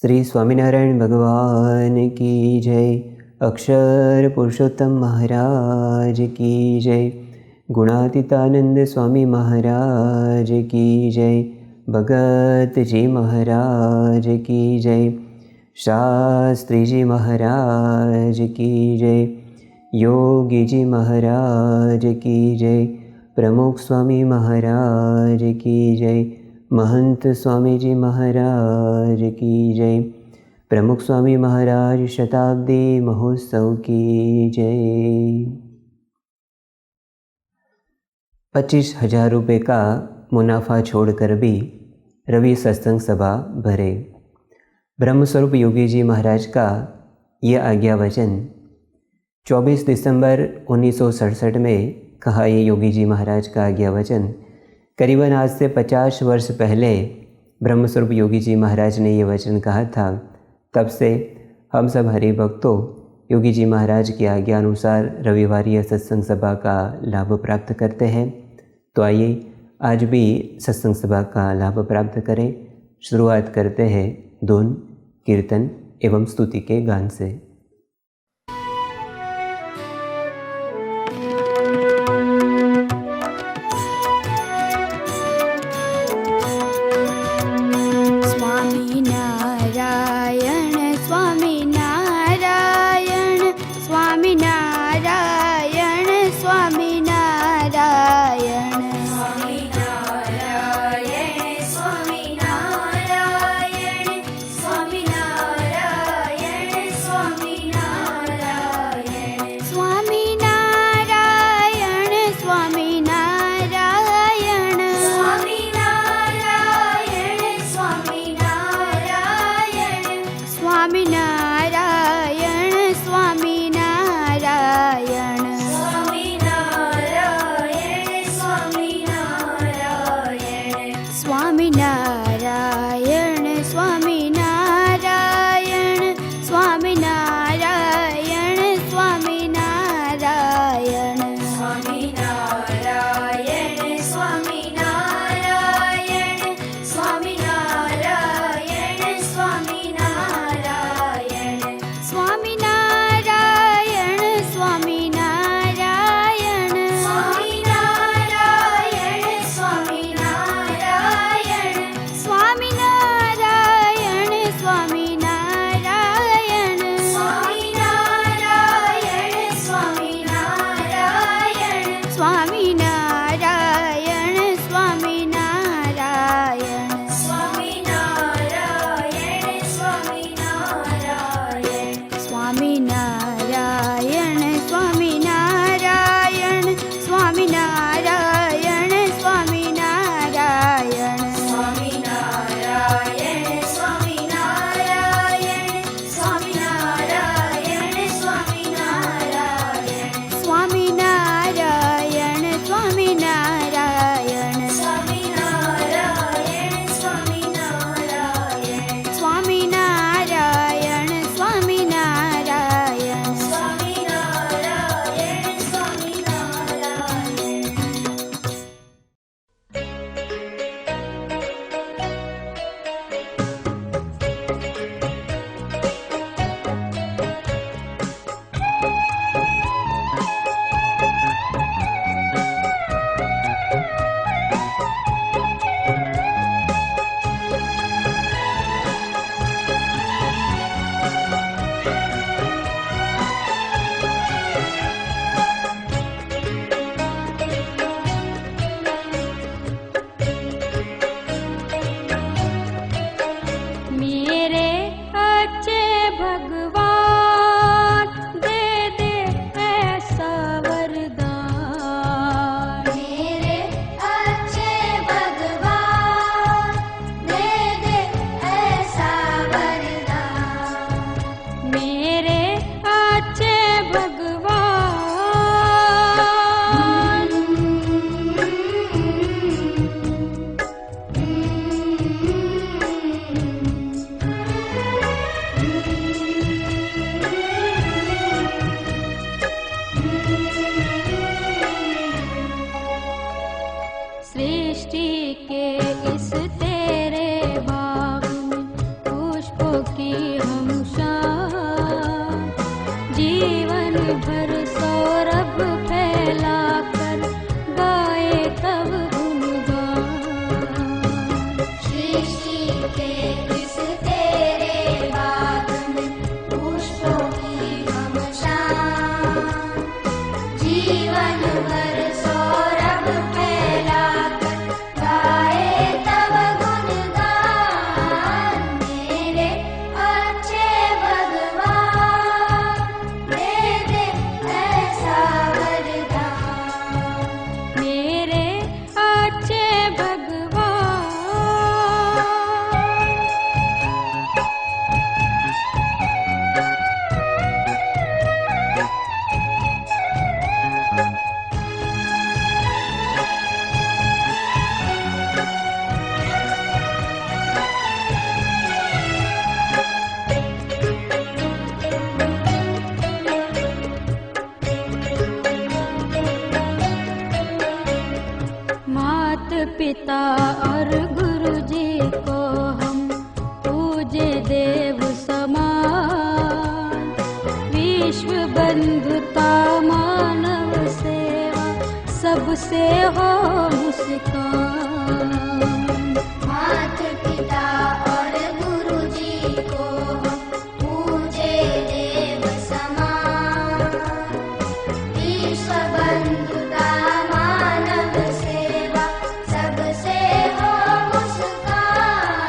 श्री स्वामीनारायण भगवान की जय। अक्षर पुरुषोत्तम महाराज की जय। गुणातीतानंद स्वामी महाराज की जय। भगत जी महाराज की जय। शास्त्री जी महाराज की जय। योगी जी महाराज की जय। प्रमुख स्वामी महाराज की जय। महंत स्वामी जी महाराज की जय। प्रमुख स्वामी महाराज शताब्दी महोत्सव की जय। 25,000 रुपये का मुनाफा छोड़कर भी रवि सत्संग सभा भरे। ब्रह्मस्वरूप योगी जी महाराज का ये आज्ञा वचन 24 दिसंबर 1967 में कहा। ये योगी जी महाराज का आज्ञा वचन करीबन आज से 50 वर्ष पहले ब्रह्मस्वरूप योगी जी महाराज ने ये वचन कहा था। तब से हम सब हरि भक्तों योगी जी महाराज की आज्ञा अनुसार रविवारीय सत्संग सभा का लाभ प्राप्त करते हैं। तो आइए आज भी सत्संग सभा का लाभ प्राप्त करें। शुरुआत करते हैं धुन, कीर्तन एवं स्तुति के गान से। पुष्पों की हम शान, जीवन भर सौरभ फैलाकर गाए तब गुणगान। सृष्टि के इस तेरे बाग में पुष्पों की हम शान, जीवन भर सौरभ फैलाकर गाए तब गुणगान। मेरे अच्छे भगवान दे दे ऐसा वरदान। मेरे अच्छे भगवान। मात पिता और गुरु जी को हम पूजे देव समान, विश्व बंधुता मानव सेवा सबसे हो मुस्कान। मात पिता और गुरु जी को हम पूजे देव समान, विश्व बंधुता मानव सेवा सबसे हो मुस्कान।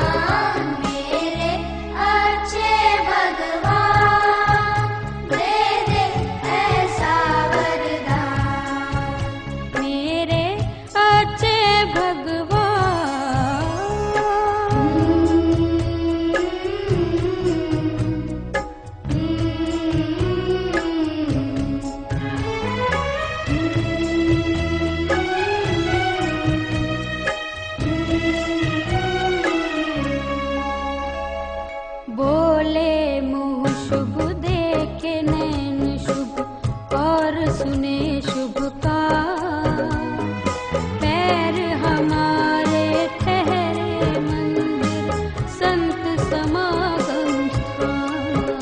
मेरे अच्छे भगवान दे दे ऐसा वरदान। मेरे अच्छे भगवान। बोले मुँह शुभ, देखे नैन शुभ, और सुने शुभ का। पैर हमारे ठहरे मंदिर, संत समागम स्थान।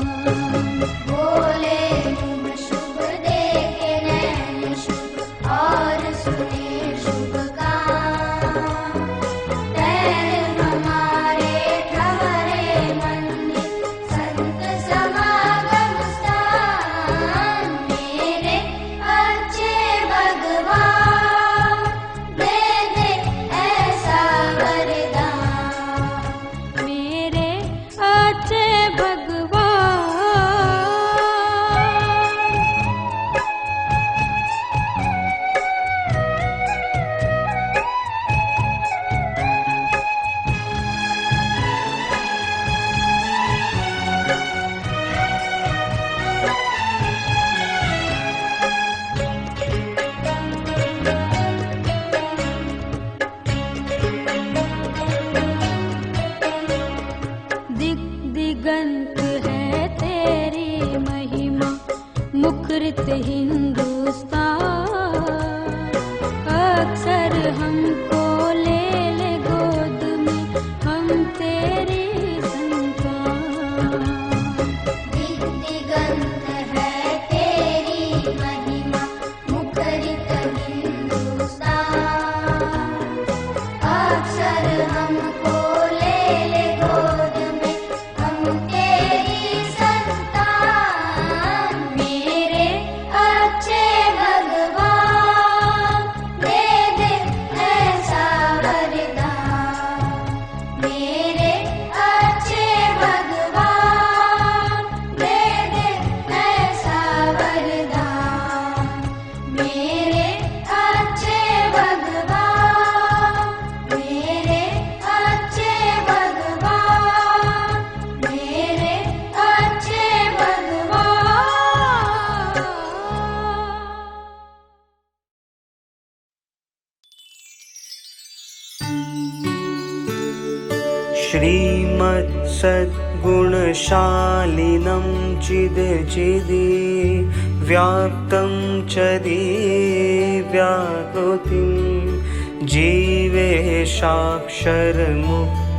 बोले मुँह शुभ, देखे नैन शुभ, और सुने शुभ काम। पैर हमारे ठहरे मंदिर, संत समागम स्थान। मेरे अच्छे भगवान दे दे ऐसा वरदान। मेरे अच्छे भगवान। दिग दिगंत है तेरी महिमा, मुखरित हिंदुस्तान। अक्सर हमको ले ले गोद में, हम तेरी संतान। दिगंत है तेरी महिमा, मुखरित हिंदुस्तान। अक्सर हमको ले ले गोद में, हम तेरी संतान। मेरे अच्छे भगवान दे दे ऐसा वरदान। मेरे अच्छे भगवान दे दे ऐसा वरदान। मेरे अच्छे भगवान, मेरे अच्छे भगवान, मेरे अच्छे भगवान। श्रीमत्सद्गुणशालिनं चिदचिदि व्याप्तं च दिव्याकृतिं जीवेशाक्षरमुक्तं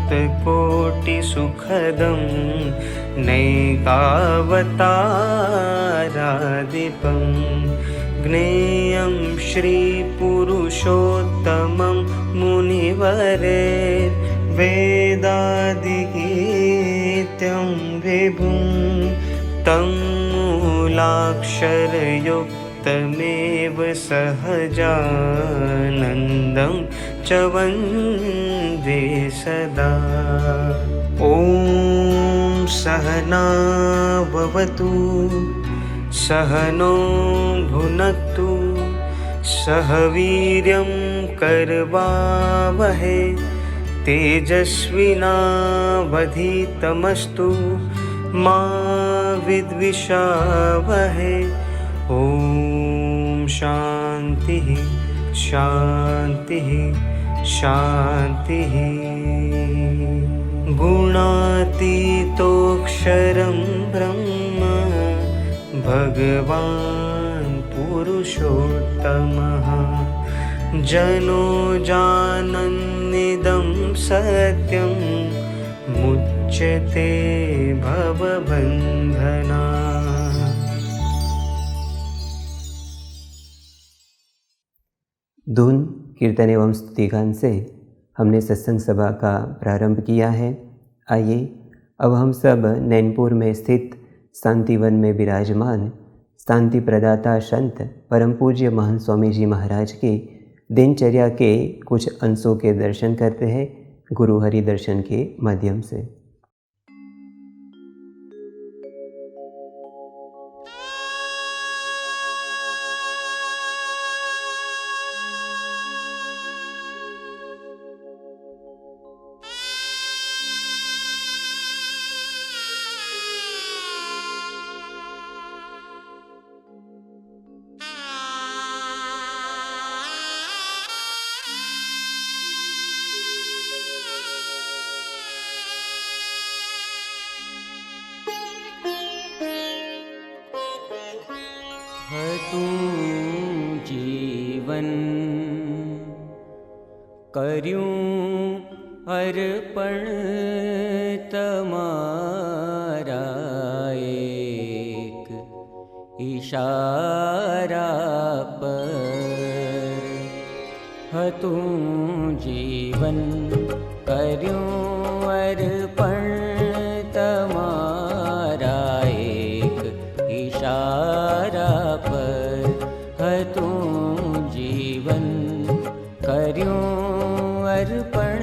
सप्तकोटिसुखदं नैकावतारादिपं ज्ञेयं श्रीपुरुषोत्तमं मुनिवरेर्वेदादिगीत्यं विभुं तं मूलाक्षरयुक्तमेव सहजानन्दं च वन्दे सदा। ॐ सहना भवतु सहनो भुनक्तु सह वीर्यं करवावहै तेजस्विनावधीतमस्तु मा विद्विषावहै। ॐ शान्तिः शान्तिः शान्तिः। गुणातीतोऽक्षरं ब्रह्म भगवान् पुरुषोत्तमः जनो जानन्निदं सत्यं मुच्यते भवबन्धना। धुन कीर्तन एवं स्तुतिगान से हमने सत्संग सभा का प्रारंभ किया है। आइए अब हम सब नैनपुर में स्थित शांतिवन में विराजमान शांति प्रदाता संत परम पूज्य महान स्वामी जी महाराज के दिनचर्या के कुछ अंशों के दर्शन करते हैं गुरु हरि दर्शन के माध्यम से। जीवन कर्यूं अर्पण तमारा एक इशारा पर हतूं जीवन कर्यूं अर्पण तमारा एक इशारा पर हतूं जीवन कर्यूं अर्पण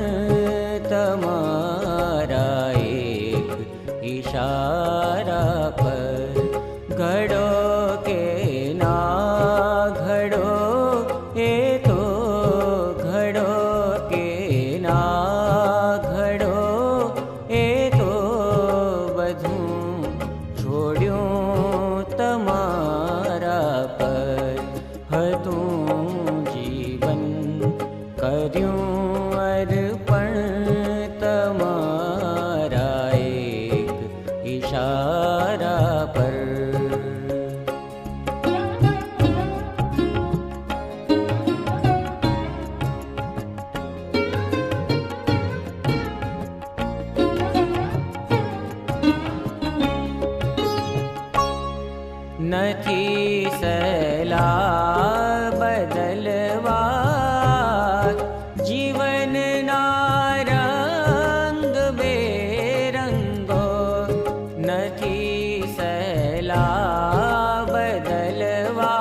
तमारा एक इशारा पर घड़ो के ना घड़ो ए तो घड़ो के ना घड़ो ए तो बधूं छोड़्यूं तमारा पर हतूं जीवन कर्यूं अर्पण तमारा एक इशारा पर। नथी सलाह बदलवा जीवन ना रंग बेरंगो नथी सलाह बदलवा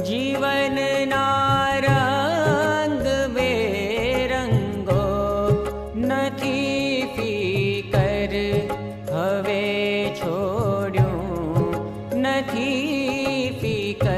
जीवन ना रंग बेरंगो नथी फीकर हवे छोड़्यूं नथी फीकर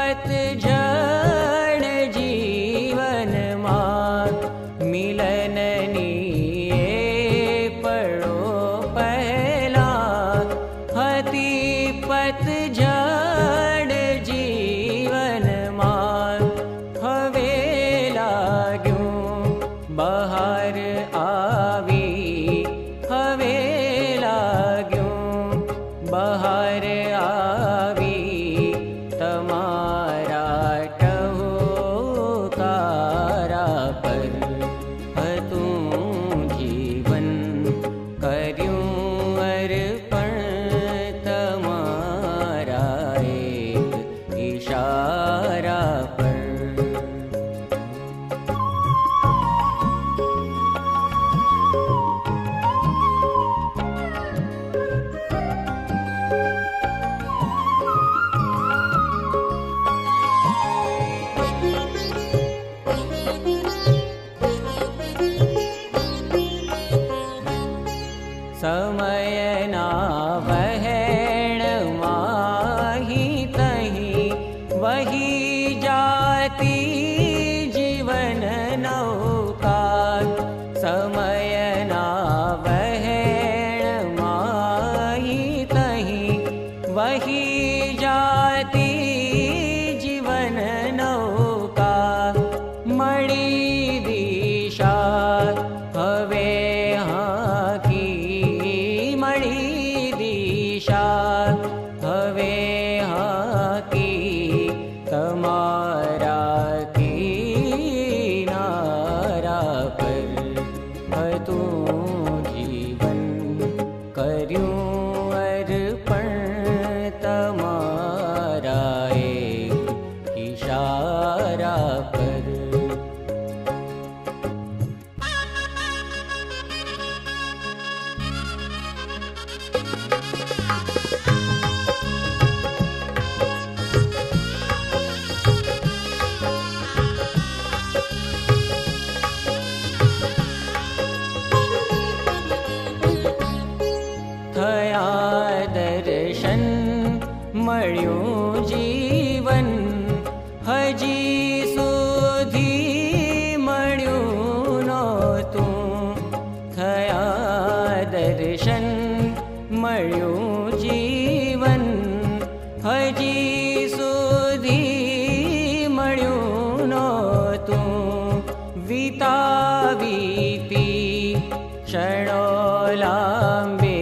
पतझड़ जीवन मां मिलननी ये पड़ो पहला हती पतझड़ जीवन मां हवे लाग्यूं बहार आवी हवे लाग्यूं बहार आवी तमारा टहोकारा पर हतूं जीवन कर्यूं अर्पण तमारा एक इशारा पर। समयना वहण माही तही वही जाती जीवन नौका समयना वहण माही तही वही जाती जीवन नौका मड़ी दिशा हवे हवे हाकी तमारा किनारा पर हतूं जीवन कर्यूं अर्पण तमारा एक इशारा पर। थया दर्शन मळ्यूं जीवन हजी सुधी मळ्यूं नोतूं थया दर्शन मळ्यूं जीवन हजी सुधी मळ्यूं नोतूं वितावीती क्षणो लांबे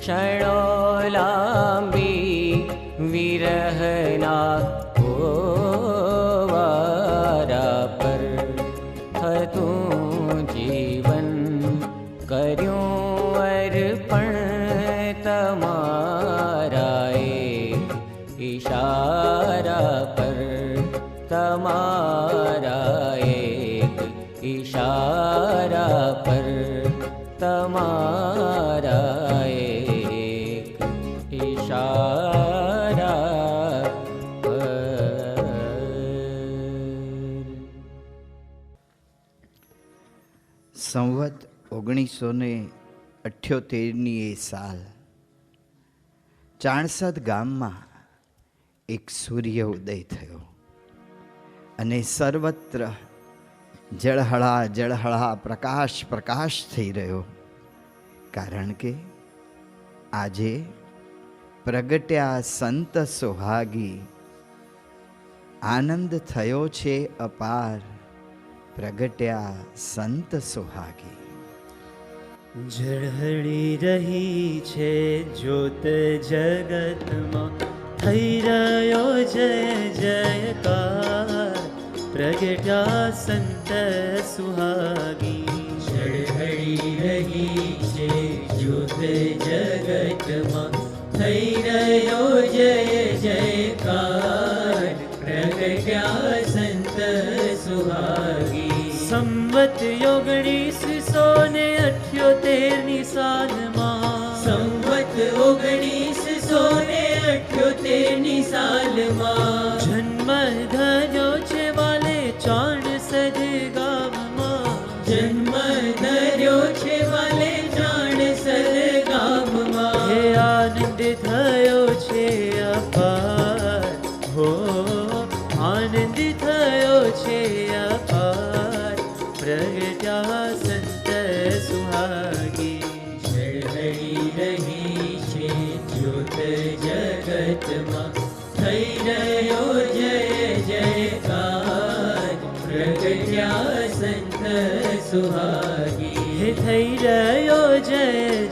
क्षणो लांबी विरहना वारा पर हतूं जीवन कर्यूं अर्पण तमारा एक इशारा पर तमारा एक इशारा पर तमारा एक इशारा पर। સંવત 1978ની એ સાલ ચાણસદ ગામમાં એક સૂર્ય ઉદય થયો અને સર્વત્ર જળહળા જળહળા પ્રકાશ પ્રકાશ થઈ રહ્યો, કારણ કે આજે પ્રગટ્યા સંત સુહાગી, આનંદ થયો છે અપાર, પ્રગટ્યા સંત સુહાગી। ઝળહળી રહી છે જ્યોત જગતમાં, થઈ રહ્યો જય જયકાર, પ્રગટ્યા સંત સુહાગી। ઝળહળી રહી છે જ્યોત જગતમાં, થઈ રહ્યો જય જયકાર, પ્રગટ્યા સંત સુહાગી। સંવત 1978ની સાલમાં, સંવત 1978ની સાલમાં, જન્મ ધર્યો છે વાલે ચાણસદ ગામમાં, જન્મ ધર્યો છે વાલે ચાણસદ ગામમાં। હે આનંદ થયો છે અપાર હો આનંદ થયો છે અપાર પ્રગટ્યા સંત સુહાગી ઝળહળી રહી છે જ્યોત જગતમાં થઈ રહ્યો જય જયકાર પ્રગટ્યા સંત સુહાગી થઈ રહ્યો જય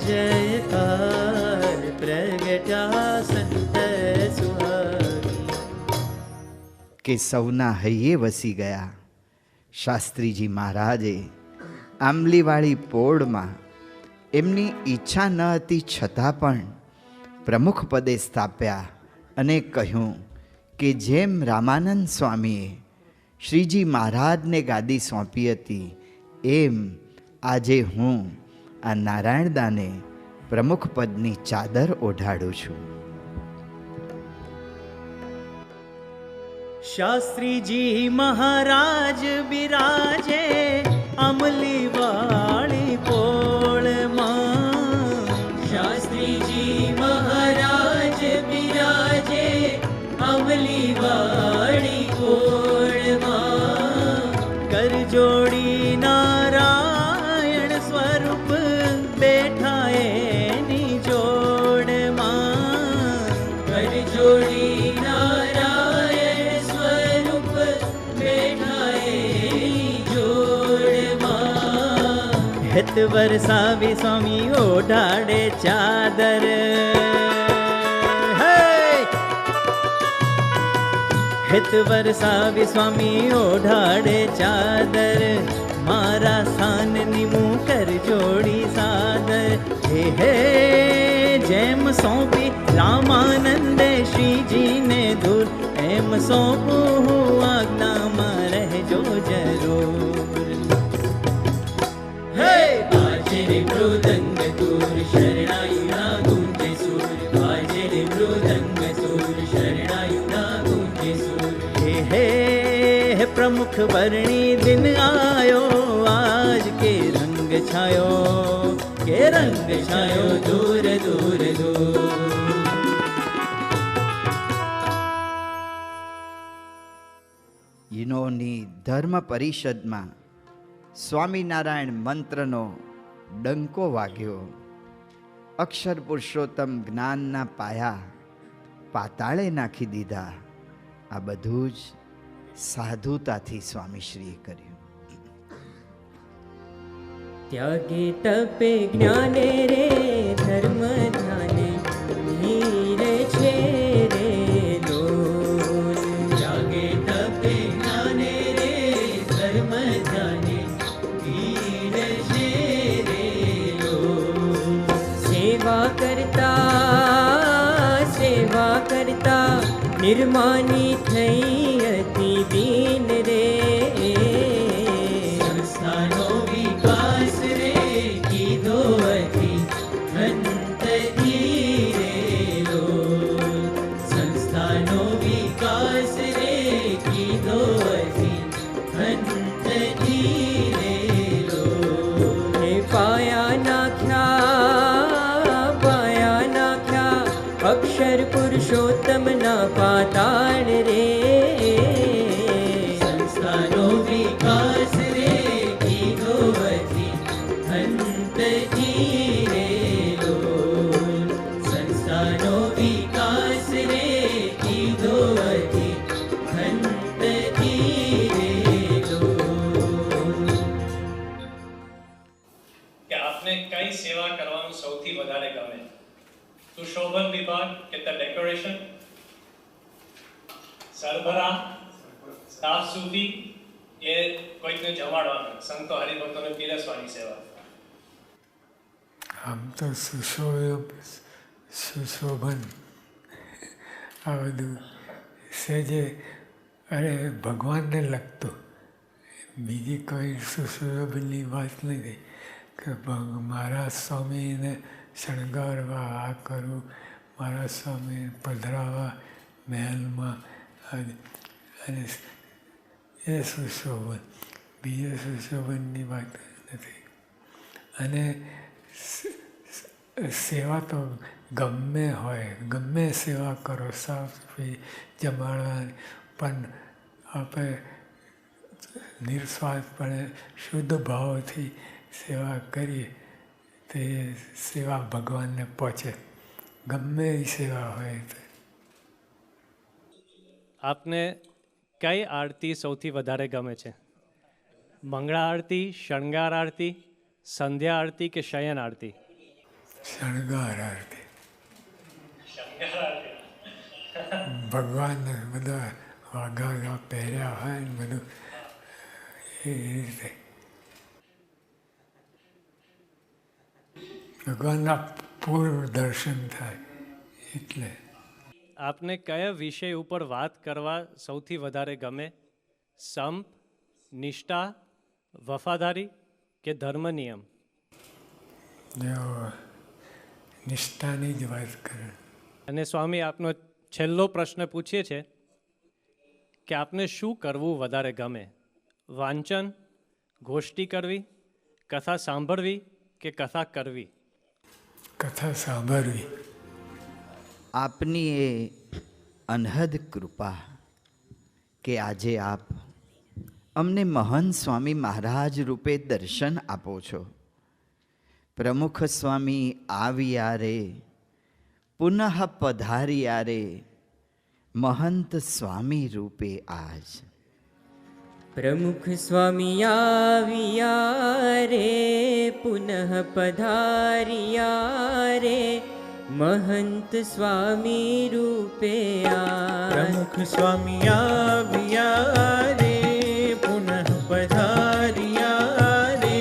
જયકાર પ્રગટ્યા સંત સુહાગી. કે સૌના હૈયે વસી ગયા શાસ્ત્રીજી મહારાજે આંબલીવાળી પોળમાં એમની ઈચ્છા ન હતી છતાં પણ પ્રમુખ પદે સ્થાપ્યા અને કહ્યું કે જેમ રામાનંદ સ્વામીએ શ્રીજી મહારાજને ગાદી સોંપી હતી એમ આજે હું આ નારાયણદાને પ્રમુખ પદની ચાદર ઓઢાડું છું. શાસ્ત્રીજી મહારાજ બિરાજે અમલી વાળી પોળમાં શાસ્ત્રીજી મહારાજ બિરાજે અમલી વાળી પોળમાં કર જોડી નારાયણ સ્વરૂપ બેઠા એની જોડમાં કર જોડી નારાયણ સ્વરૂપ બેઠા એની જોડમાં હેત વરસાવી સ્વામી ઓઢાડે ચાદર હિત વરસાવી સ્વામી ઓઢાડે ચાદર મારા સ્થાનની મું કર જોડી સાદર હે હે જેમ સોંપી રામાનંદે શ્રીજીને દૂર એમ સોંપું હું આજ્ઞામાં રહેજો જરૂર. હે બાજે મૃદંગ દૂર શરણાયુના ગુંજે સુર બાજે મૃદંગ સુર શરણાયુના ગુંજે સુર હે प्रमुख वर्णी दिन आयो आज के रंग छायो दूर दूर दूर. યુનોની ધર્મ પરિષદમાં સ્વામિનારાયણ મંત્રનો ડંકો વાગ્યો. અક્ષર પુરુષોત્તમ જ્ઞાનના પાયા પાતાળે નાખી દીધા. આ બધું જ સાધુતાથી સ્વામીશ્રીએ કર્યું. त्यागे तपे ज्ञाने रे धर्म ध्याने धीरे छे रे लोल. त्यागे तपे ज्ञाने रे धर्म ध्याने धीरे छे रे लोल. सेवा करता निर्मानी થઈ હતી દીન રે સંસ્થાનો વિકાસ રે કીધો હતી ખંત ધીરે લોલ. સંસ્થાનો વિકાસ રે કીધો હતી ખંત ધીરે લોલ. હે પાયા નાખ્યા અક્ષર પુરુષોત્તમ ના પાતાળ રે સંસ્થાનો વિકાસ રે કીધો હતી ખંત ધીરે લોલ. સંસ્થાનો વિકાસ રે કીધો હતી ખંત ધીરે લોલ. કે આપને કઈ સેવા કરવાનું સૌથી વધારે ગમે? સુશોભન વિભાગ કે ડેકોરેશન, સરભરા, સાફ સુફી કે કોઈકને જમાડવાનું, સંતો હરિભક્તોને પીરસવાની સેવા? આમ તો સુશોભન આ બધું સહેજે અરે ભગવાનને લગતું, બીજી કોઈ સુશોભનની વાત નથી કે મારા સ્વામીને શણગારવા આ કરું, મારા સ્વામી પધરાવા મહેલમાં, અને એ સુશોભન, બીજે સુશોભનની વાત નથી. અને સેવા તો ગમે હોય ગમે સેવા કરો, સાફ સફાઈ જમાડવાની, પણ આપણે નિસ્વાર્થપણે શુદ્ધ ભાવથી સેવા કરીએ તે સેવા ભગવાનને પહોંચે, ગમે એ સેવા હોય તે. આપને કઈ આરતી સૌથી વધારે ગમે છે? મંગળા આરતી, શણગાર આરતી, સંધ્યા આરતી કે શયન આરતી? શણગાર આરતી. ભગવાનને બધા વાઘા પહેર્યા હોય ને બધું એ રીતે ભગવાનના પૂર્વ દર્શન થાય એટલે. આપને કયા વિષય ઉપર વાત કરવા સૌથી વધારે ગમે? સંપ, નિષ્ઠા, વફાદારી કે ધર્મ નિયમ? નિષ્ઠાની જ વાત કરે. અને સ્વામી, આપનો છેલ્લો પ્રશ્ન પૂછીએ છે કે આપને શું કરવું વધારે ગમે? વાંચન, ગોષ્ઠી કરવી, કથા સાંભળવી કે કથા કરવી? કથા સાંભળવી. આપની એ અનહદ કૃપા કે આજે આપ અમને મહંત સ્વામી મહારાજ રૂપે દર્શન આપો છો. પ્રમુખ સ્વામી આવ્યા રે, પુનઃ પધાર્યા રે, મહંત સ્વામી રૂપે આજ. પ્રમુખ સ્વામી આવ્યા રે, પુનઃ પધાર્યા રે, મહંત સ્વામી રૂપે આજ. પ્રમુખ સ્વામી આવ્યા રે, પુનઃ પધાર્યા રે,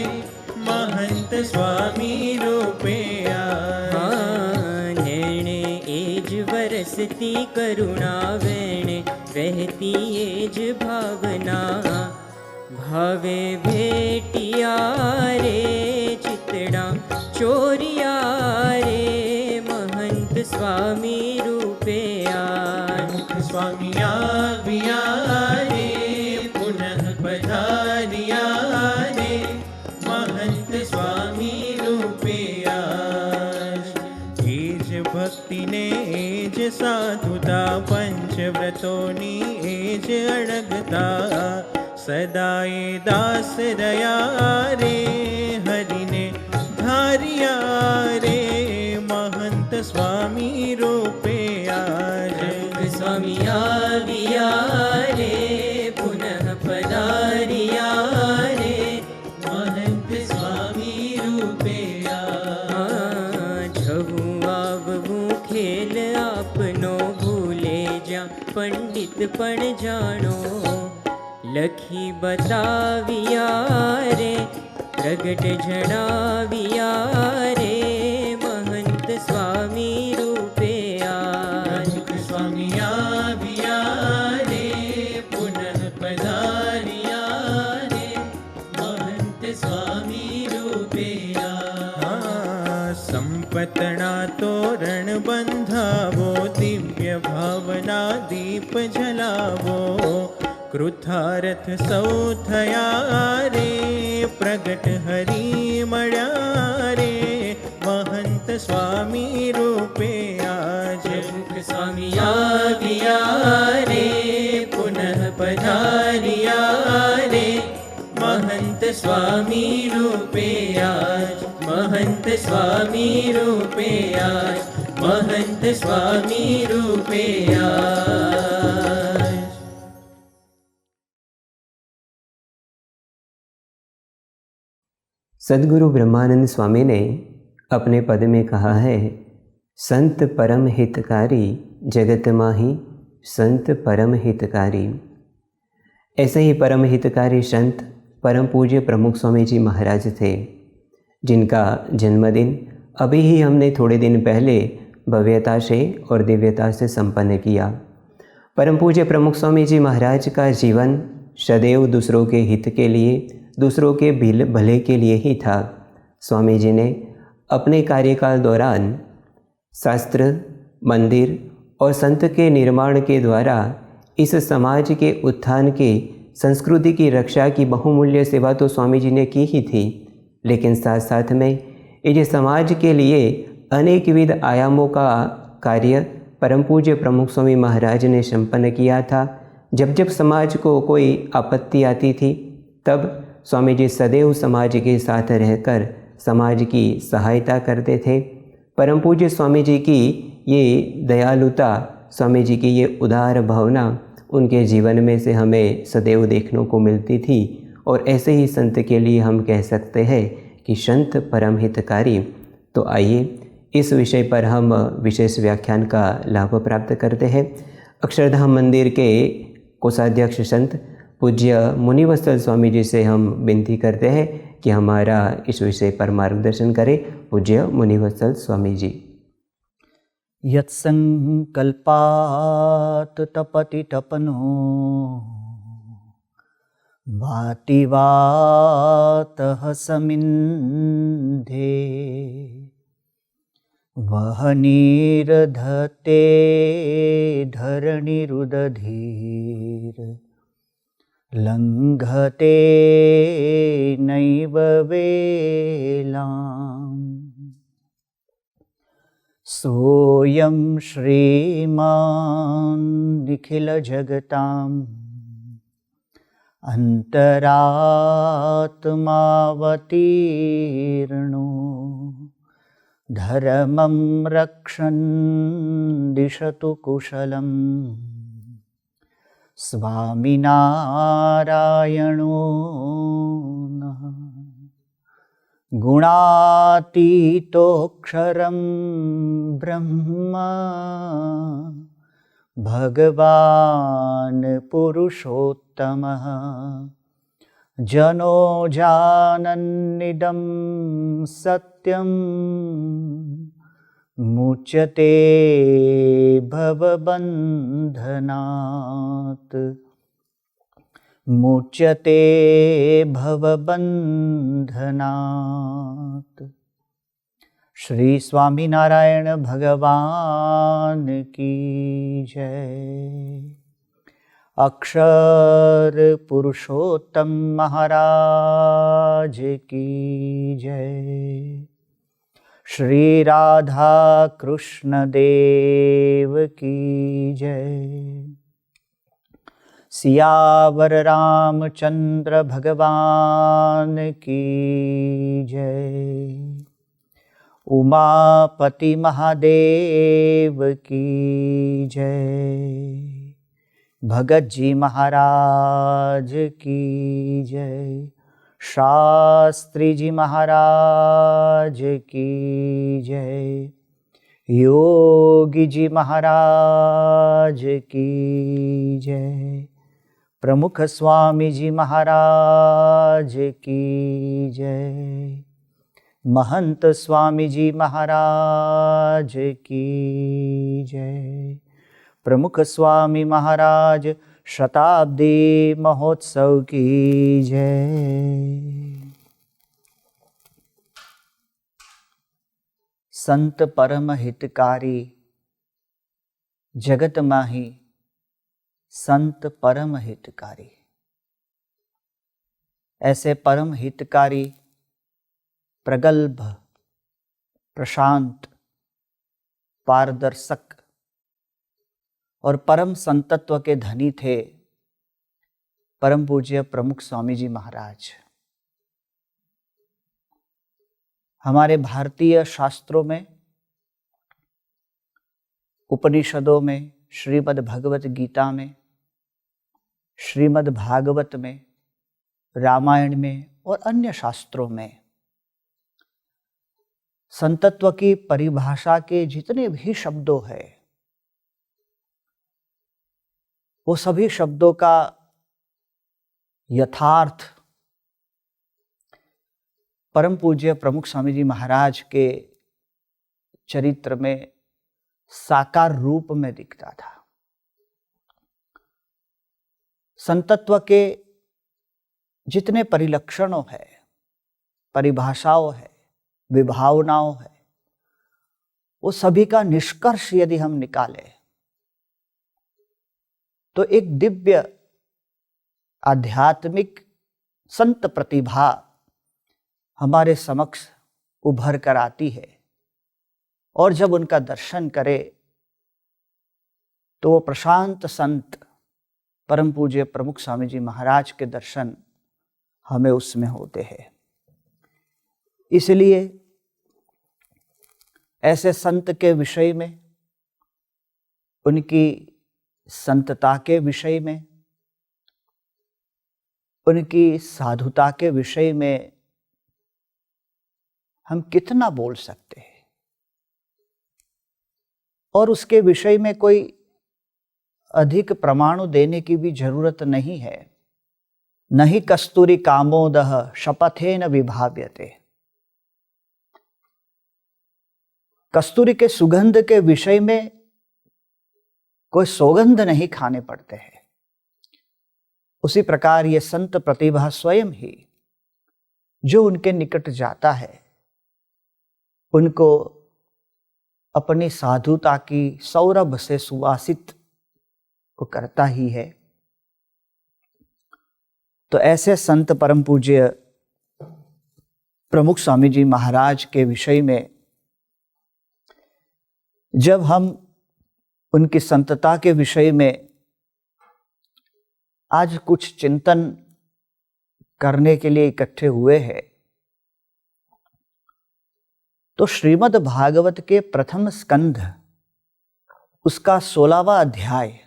મહંત સ્વામી રૂપે આજ. નેણે એ જ વરસતી કરુણા, વેણે વહેતી એ જ ભાવના, ભાવે ભેટિયા રે, ચિતડા ચોરિયા રે, મહંત સ્વામી રૂપે આજ. સ્વામી આવ્યા રે, પુનઃ પધાર્યા રે, મહંત સ્વામી રૂપે આજ. એ જ ભક્તિને એ જ સાધુતા, પંચવ્રતોની એ જ અડગતા, સદાય દાસ રહ્યા રે, હરિને ધાર્યા રે, મહંત સ્વામી રૂપે આજ. સ્વામી આવ્યા રે, પુનઃ પધાર્યા રે, મહંત સ્વામી રૂપે આજ. જવું આવવું ખેલ આપનો, ભૂલે જ્યાં પંડિત પણ જાણો, લખી બતાવ્યા રે, પ્રગટ જણાવ્યા રે, મહંત સ્વામી રૂપે આજ. સ્વામી આવ્યા રે, પુનઃ પધાર્યા રે, મહંત સ્વામી રૂપે આજ. સંપતના તોરણ બંધાવો, દિવ્ય ભાવના દીપ જલાવો, કૃતાર્થ સૌ થયા રે, પ્રગટ હરી મળ્યા રે, મહંત સ્વામી રૂપે આજ. સ્વામી આવ્યા રે, પુનઃ પધાર્યા રે, મહંત સ્વામી રૂપે આજ. મહંત સ્વામી રૂપે આજ. મહંત સ્વામી રૂપે આજ. सद्गुरु ब्रह्मानंद स्वामी ने अपने पद में कहा है, संत परम हितकारी, जगत माही संत परम हितकारी. ऐसे ही परम हितकारी संत परम पूज्य प्रमुख स्वामी जी महाराज थे, जिनका जन्मदिन अभी ही हमने थोड़े दिन पहले भव्यता से और दिव्यता से संपन्न किया. परम पूज्य प्रमुख स्वामी जी महाराज का जीवन सदैव दूसरों के हित के लिए, दूसरों के भले के लिए ही था. स्वामी जी ने अपने कार्यकाल दौरान शास्त्र, मंदिर और संत के निर्माण के द्वारा इस समाज के उत्थान की, संस्कृति की रक्षा की बहुमूल्य सेवा तो स्वामी जी ने की ही थी, लेकिन साथ साथ में इस समाज के लिए अनेकविध आयामों का कार्य परम पूज्य प्रमुख स्वामी महाराज ने संपन्न किया था। जब जब समाज को कोई आपत्ति आती थी तब स्वामी जी सदैव समाज के साथ रहकर समाज की सहायता करते थे। परम पूज्य स्वामी जी की ये दयालुता, स्वामी जी की ये उदार भावना उनके जीवन में से हमें सदैव देखने को मिलती थी। और ऐसे ही संत के लिए हम कह सकते हैं कि संत परम हितकारी। तो आइए इस विषय पर हम विशेष व्याख्यान का लाभ प्राप्त करते हैं। अक्षरधाम मंदिर के कोषाध्यक्ष संत पूज्य मुनिवत्सल स्वामी जी से हम विनती करते हैं कि हमारा इस विषय पर मार्गदर्शन करें। पूज्य मुनिवत्सल स्वामी जी। यत्संकल्पात् तपति तपनो वाति वातः समिन्धे वहनीर्धते धरणिरुदधीर लङ्घते नैव वेलाम् सोऽयं श्रीमान् निखिलजगताम् अन्तरात्मावतीर्णो धर्मं रक्षन् दिशतु कुशलम् स्वामिनारायणो नः। गुणातीतोऽक्षरं ब्रह्म भगवान् पुरुषोत्तमः जनो जानन्निदं सत्यं मुच्यते भवबन्धनात् मुच्यते भवबन्धनात्। श्री स्वामीनारायण भगवान की जय। अक्षर पुरुषोत्तम महाराज की जय। श्री राधा कृष्ण देव की जय। सियावर रामचंद्र भगवान की जय। उमापति महादेव की जय। भगत जी महाराज की जय। शास्त्री जी महाराज की जय। योगी जी महाराज की जय। प्रमुख स्वामी जी महाराज की जय। महंत स्वामी जी महाराज की जय। प्रमुख स्वामी महाराज शताब्दी महोत्सव की जय। संत परम हितकारी जगत माही संत परम हितकारी। ऐसे परम हितकारी प्रगल्भ प्रशांत पारदर्शक और परम संतत्व के धनी थे परम पूज्य प्रमुख स्वामी जी महाराज। हमारे भारतीय शास्त्रों में, उपनिषदों में, श्रीमद् भगवत गीता में, श्रीमद् भागवत में, रामायण में और अन्य शास्त्रों में संतत्व की परिभाषा के जितने भी शब्दों हैं वो सभी शब्दों का यथार्थ परम पूज्य प्रमुख स्वामी जी महाराज के चरित्र में साकार रूप में दिखता था। संतत्व के जितने परिलक्षणों है, परिभाषाओं है, विभावनाओं है, वो सभी का निष्कर्ष यदि हम निकालें तो एक दिव्य आध्यात्मिक संत प्रतिभा हमारे समक्ष उभर कर आती है। और जब उनका दर्शन करे तो वो प्रशांत संत परम पूज्य प्रमुख स्वामी जी महाराज के दर्शन हमें उसमें होते हैं। इसलिए ऐसे संत के विषय में, उनकी संतता के विषय में, उनकी साधुता के विषय में हम कितना बोल सकते हैं, और उसके विषय में कोई अधिक प्रमाण देने की भी जरूरत नहीं है। नहीं कस्तूरी कामोदः शपथेन विभाव्यते। कस्तूरी के सुगंध के विषय में कोई सौगंध नहीं खाने पड़ते हैं। उसी प्रकार ये संत प्रतिभा स्वयं ही जो उनके निकट जाता है, उनको अपनी साधुता की सौरभ से सुवासित वो करता ही है। तो ऐसे संत परम पूज्य प्रमुख स्वामी जी महाराज के विषय में जब हम उनकी संतता के विषय में आज कुछ चिंतन करने के लिए इकट्ठे हुए हैं, तो श्रीमद् भागवत के प्रथम स्कंध उसका 16वां अध्याय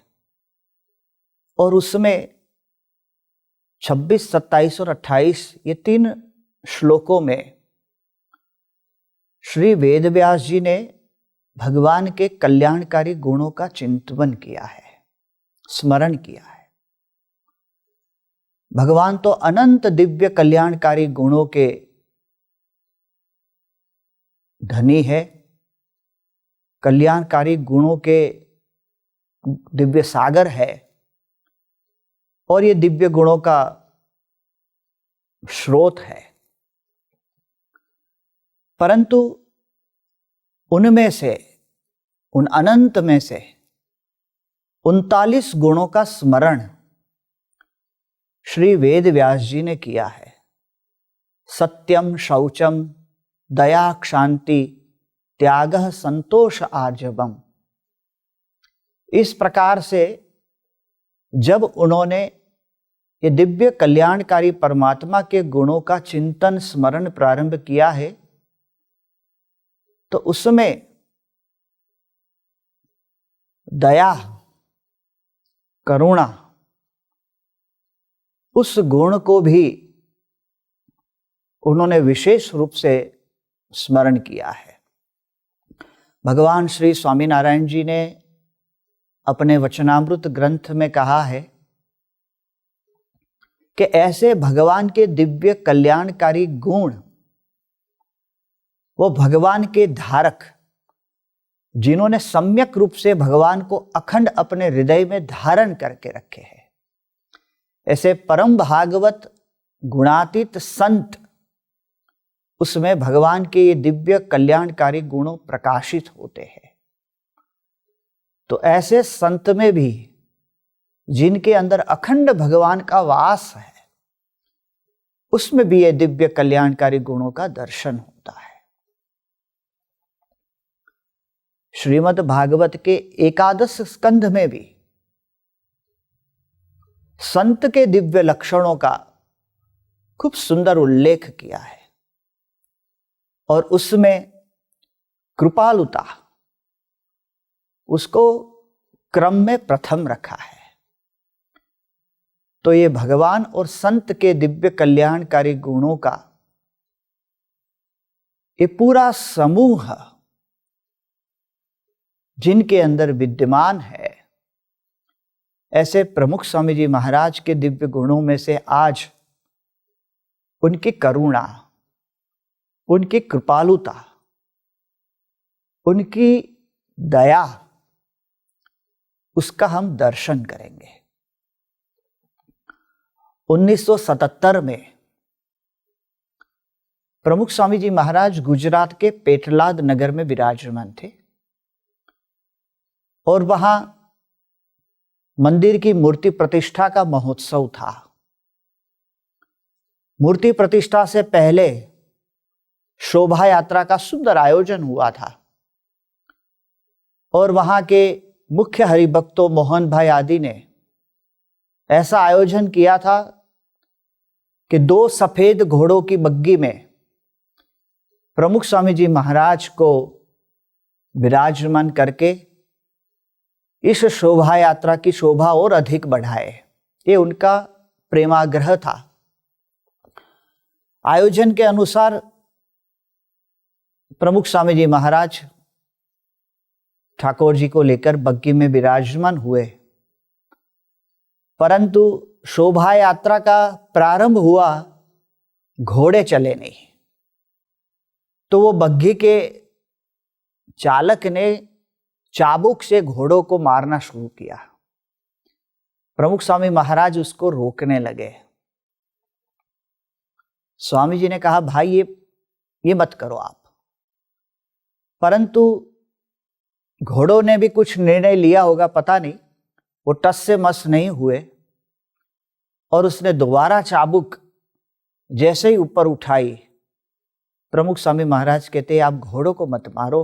और उसमें 26, 27 और 28 ये 3 श्लोकों में श्री वेदव्यास जी ने भगवान के कल्याणकारी गुणों का चिंतन किया है, स्मरण किया है। भगवान तो अनंत दिव्य कल्याणकारी गुणों के धनी है, कल्याणकारी गुणों के दिव्य सागर है, और ये दिव्य गुणों का स्रोत है। परंतु उनमें से, उन अनंत में से 39 गुणों का स्मरण श्री वेद व्यास जी ने किया है। सत्यम, शौचम, दया, क्षांति, त्यागः, संतोष, आर्जवम। इस प्रकार से जब उन्होंने ये दिव्य कल्याणकारी परमात्मा के गुणों का चिंतन स्मरण प्रारंभ किया है, तो उसमें दया, करुणा, उस गुण को भी उन्होंने विशेष रूप से स्मरण किया है। भगवान श्री स्वामीनारायण जी ने अपने वचनामृत ग्रंथ में कहा है कि ऐसे भगवान के दिव्य कल्याणकारी गुण, वो भगवान के धारक, जिन्होंने सम्यक रूप से भगवान को अखंड अपने हृदय में धारण करके रखे हैं, ऐसे परम भागवत गुणातीत संत, उसमें भगवान के ये दिव्य कल्याणकारी गुणों प्रकाशित होते हैं। तो ऐसे संत में भी जिनके अंदर अखंड भगवान का वास है, उसमें भी ये दिव्य कल्याणकारी गुणों का दर्शन होता है। श्रीमद् भागवत के 11 स्कंध में भी संत के दिव्य लक्षणों का खूब सुंदर उल्लेख किया है, और उसमें कृपालुता, उसको क्रम में प्रथम रखा है। तो ये भगवान और संत के दिव्य कल्याणकारी गुणों का ये पूरा समूह जिनके अंदर विद्यमान है, ऐसे प्रमुख स्वामी जी महाराज के दिव्य गुणों में से आज उनकी करुणा, उनकी कृपालुता, उनकी दया, उसका हम दर्शन करेंगे। 1977 में प्रमुख स्वामी जी महाराज गुजरात के पेटलाद नगर में विराजमान थे, और वहां मंदिर की मूर्ति प्रतिष्ठा का महोत्सव था। मूर्ति प्रतिष्ठा से पहले शोभा यात्रा का सुंदर आयोजन हुआ था, और वहाँ के मुख्य हरिभक्तों मोहन भाई आदि ने ऐसा आयोजन किया था कि 2 सफेद घोड़ों की बग्गी में प्रमुख स्वामी जी महाराज को विराजमान करके इस शोभा यात्रा की शोभा और अधिक बढ़ाए। ये उनका प्रेमाग्रह था। आयोजन के अनुसार प्रमुख स्वामी जी महाराज ठाकुर जी को लेकर बग्गी में विराजमान हुए, परंतु शोभा यात्रा का प्रारंभ हुआ, घोड़े चले नहीं। तो वो बग्गी के चालक ने चाबुक से घोड़ों को मारना शुरू किया। प्रमुख स्वामी महाराज उसको रोकने लगे। स्वामी जी ने कहा, भाई ये मत करो आप। परंतु घोड़ों ने भी कुछ निर्णय लिया होगा, पता नहीं, वो टस से मस नहीं हुए और उसने दोबारा चाबुक जैसे ही ऊपर उठाई, प्रमुख स्वामी महाराज कहते, आप घोड़ों को मत मारो,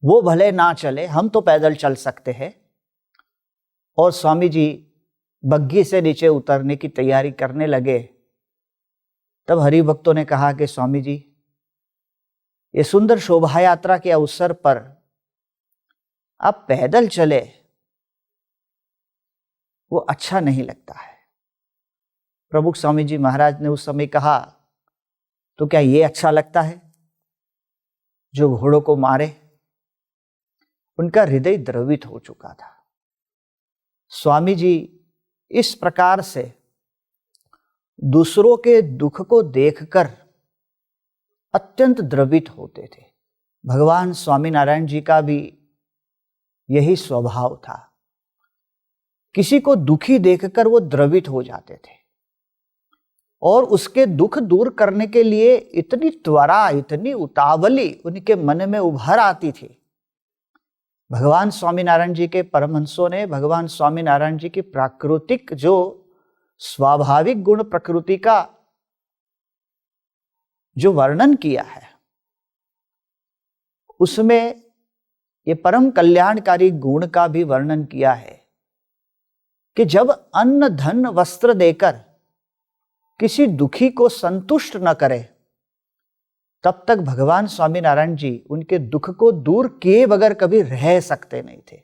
वो भले ना चले, हम तो पैदल चल सकते हैं। और स्वामी जी बग्गी से नीचे उतरने की तैयारी करने लगे। तब हरिभक्तों ने कहा कि स्वामी जी, ये सुंदर शोभा यात्रा के अवसर पर आप पैदल चले, वो अच्छा नहीं लगता है। प्रमुख स्वामी जी महाराज ने उस समय कहा, तो क्या ये अच्छा लगता है जो घोड़ों को मारे? उनका हृदय द्रवित हो चुका था। स्वामी जी इस प्रकार से दूसरों के दुख को देखकर अत्यंत द्रवित होते थे। भगवान स्वामीनारायण जी का भी यही स्वभाव था। किसी को दुखी देखकर वो द्रवित हो जाते थे और उसके दुख दूर करने के लिए इतनी त्वरा, इतनी उतावली उनके मन में उभर आती थी। भगवान स्वामीनारायण जी के परमहंसों ने भगवान स्वामीनारायण जी की प्राकृतिक जो स्वाभाविक गुण प्रकृति का जो वर्णन किया है, उसमें ये परम कल्याणकारी गुण का भी वर्णन किया है कि जब अन्न धन वस्त्र देकर किसी दुखी को संतुष्ट न करे, तब तक भगवान स्वामीनारायण जी उनके दुख को दूर किए बगैर कभी रह सकते नहीं थे।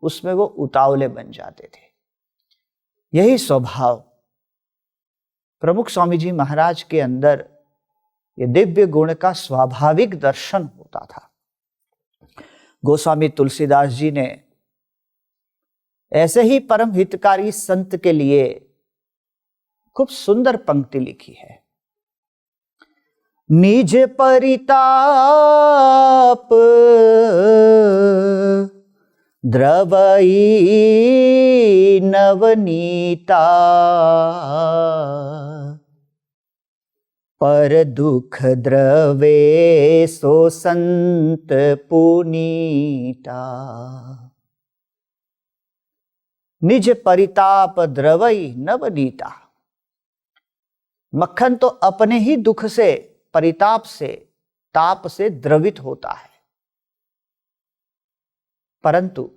उसमें वो उतावले बन जाते थे। यही स्वभाव प्रमुख स्वामी जी महाराज के अंदर ये दिव्य गुण का स्वाभाविक दर्शन होता था। गोस्वामी तुलसीदास जी ने ऐसे ही परम हितकारी संत के लिए खूब सुंदर पंक्ति लिखी है। निज परिताप द्रवई नवनीता, पर दुख द्रवे सो संत पुनीता। निज परिताप द्रवई नवनीता। मक्खन तो अपने ही दुख से, परिताप से, ताप से द्रवित होता है, परंतु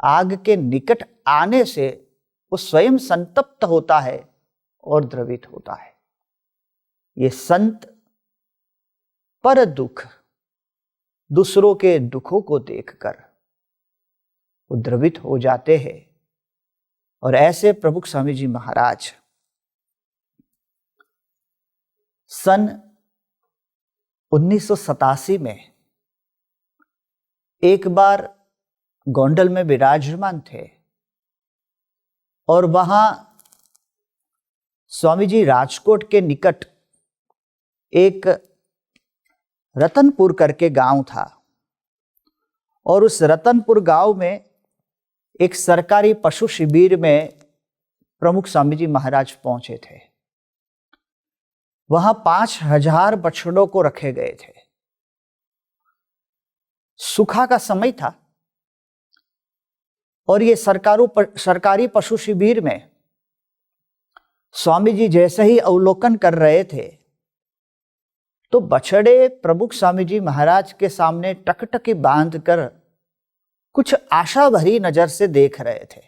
आग के निकट आने से वो स्वयं संतप्त होता है और द्रवित होता है। ये संत पर दुख, दूसरों के दुखों को देखकर वो द्रवित हो जाते हैं। और ऐसे प्रमुख स्वामी जी महाराज सन 1987 में एक बार गोंडल में विराजमान थे और वहां स्वामी जी राजकोट के निकट एक रतनपुर करके गांव था और उस रतनपुर गांव में एक सरकारी पशु शिविर में प्रमुख स्वामी जी महाराज पहुंचे थे। वहां 5000 बछड़ों को रखे गए थे। सूखा का समय था और ये सरकारी पशु शिविर में स्वामी जी जैसे ही अवलोकन कर रहे थे तो बछड़े प्रमुख स्वामी जी महाराज के सामने टकटकी बांधकर कुछ आशा भरी नजर से देख रहे थे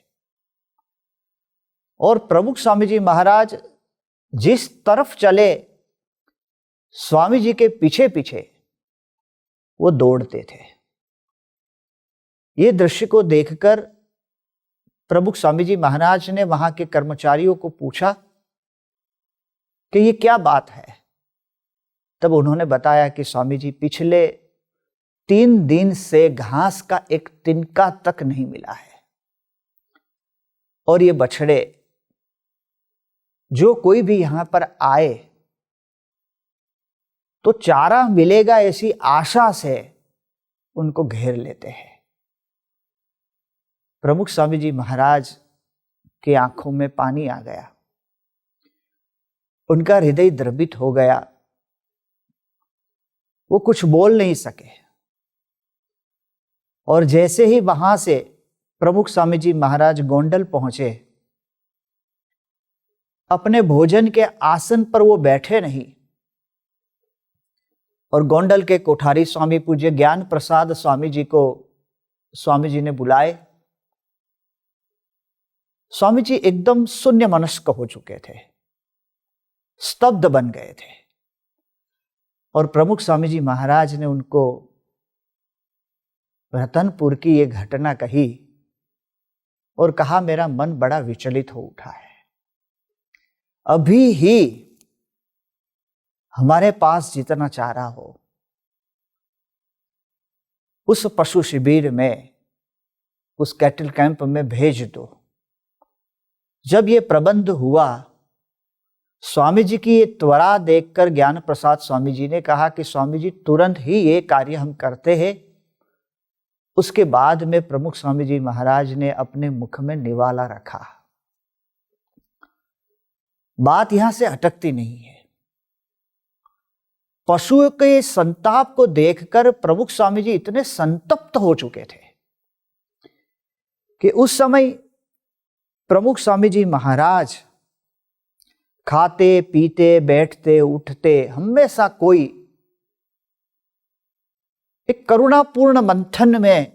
और प्रमुख स्वामी जी महाराज जिस तरफ चले स्वामी जी के पीछे पीछे वो दौड़ते थे। ये दृश्य को देखकर प्रमुख स्वामी जी महाराज ने वहां के कर्मचारियों को पूछा कि ये क्या बात है। तब उन्होंने बताया कि स्वामी जी पिछले 3 दिन से घास का एक तिनका तक नहीं मिला है और ये बछड़े जो कोई भी यहां पर आए तो चारा मिलेगा ऐसी आशा से उनको घेर लेते हैं। प्रमुख स्वामी जी महाराज की आंखों में पानी आ गया, उनका हृदय द्रवित हो गया, वो कुछ बोल नहीं सके। और जैसे ही वहां से प्रमुख स्वामी जी महाराज गोंडल पहुंचे, अपने भोजन के आसन पर वो बैठे नहीं और गोंडल के कोठारी स्वामी पूज्य ज्ञान प्रसाद स्वामी जी को स्वामी जी ने बुलाए। स्वामी जी एकदम शून्य मनस्क हो चुके थे, स्तब्ध बन गए थे और प्रमुख स्वामी जी महाराज ने उनको रतनपुर की ये घटना कही और कहा, मेरा मन बड़ा विचलित हो उठा है। अभी ही हमारे पास जितना चारा हो उस पशु शिविर में, उस कैटल कैंप में भेज दो। जब ये प्रबंध हुआ, स्वामी जी की ये त्वरा देखकर ज्ञान प्रसाद स्वामी जी ने कहा कि स्वामी जी तुरंत ही ये कार्य हम करते हैं। उसके बाद में प्रमुख स्वामी जी महाराज ने अपने मुख में निवाला रखा। बात यहां से अटकती नहीं है। पशुओं के संताप को देखकर प्रमुख स्वामी जी इतने संतप्त हो चुके थे कि उस समय प्रमुख स्वामी जी महाराज खाते पीते बैठते उठते हमेशा कोई एक करुणापूर्ण मंथन में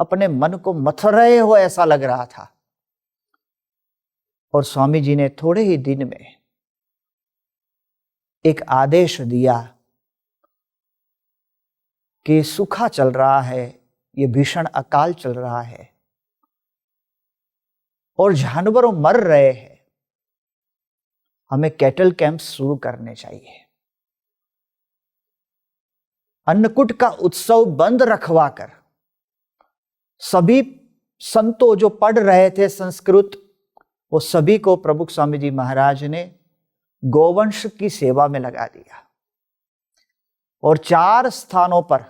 अपने मन को मथ रहे हो ऐसा लग रहा था। और स्वामी जी ने थोड़े ही दिन में एक आदेश दिया कि सूखा चल रहा है, ये भीषण अकाल चल रहा है और जानवर मर रहे हैं, हमें कैटल कैंप शुरू करने चाहिए। अन्नकूट का उत्सव बंद रखवाकर सभी संतों जो पढ़ रहे थे संस्कृत, वो सभी को प्रमुख स्वामी जी महाराज ने गोवंश की सेवा में लगा दिया और 4 स्थानों पर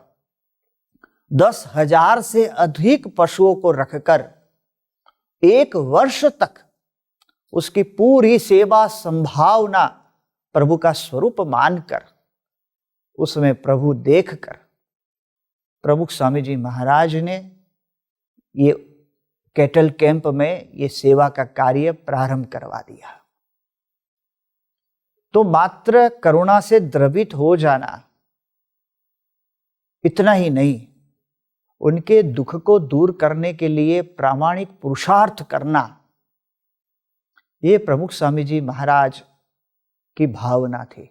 10,000 से अधिक पशुओं को रखकर 1 वर्ष तक उसकी पूरी सेवा संभावना प्रभु का स्वरूप मानकर, उसमें प्रभु देखकर प्रमुख स्वामी जी महाराज ने ये कैटल कैंप में ये सेवा का कार्य प्रारंभ करवा दिया। तो मात्र करुणा से द्रवित हो जाना इतना ही नहीं, उनके दुख को दूर करने के लिए प्रामाणिक पुरुषार्थ करना, ये प्रमुख स्वामी जी महाराज की भावना थी।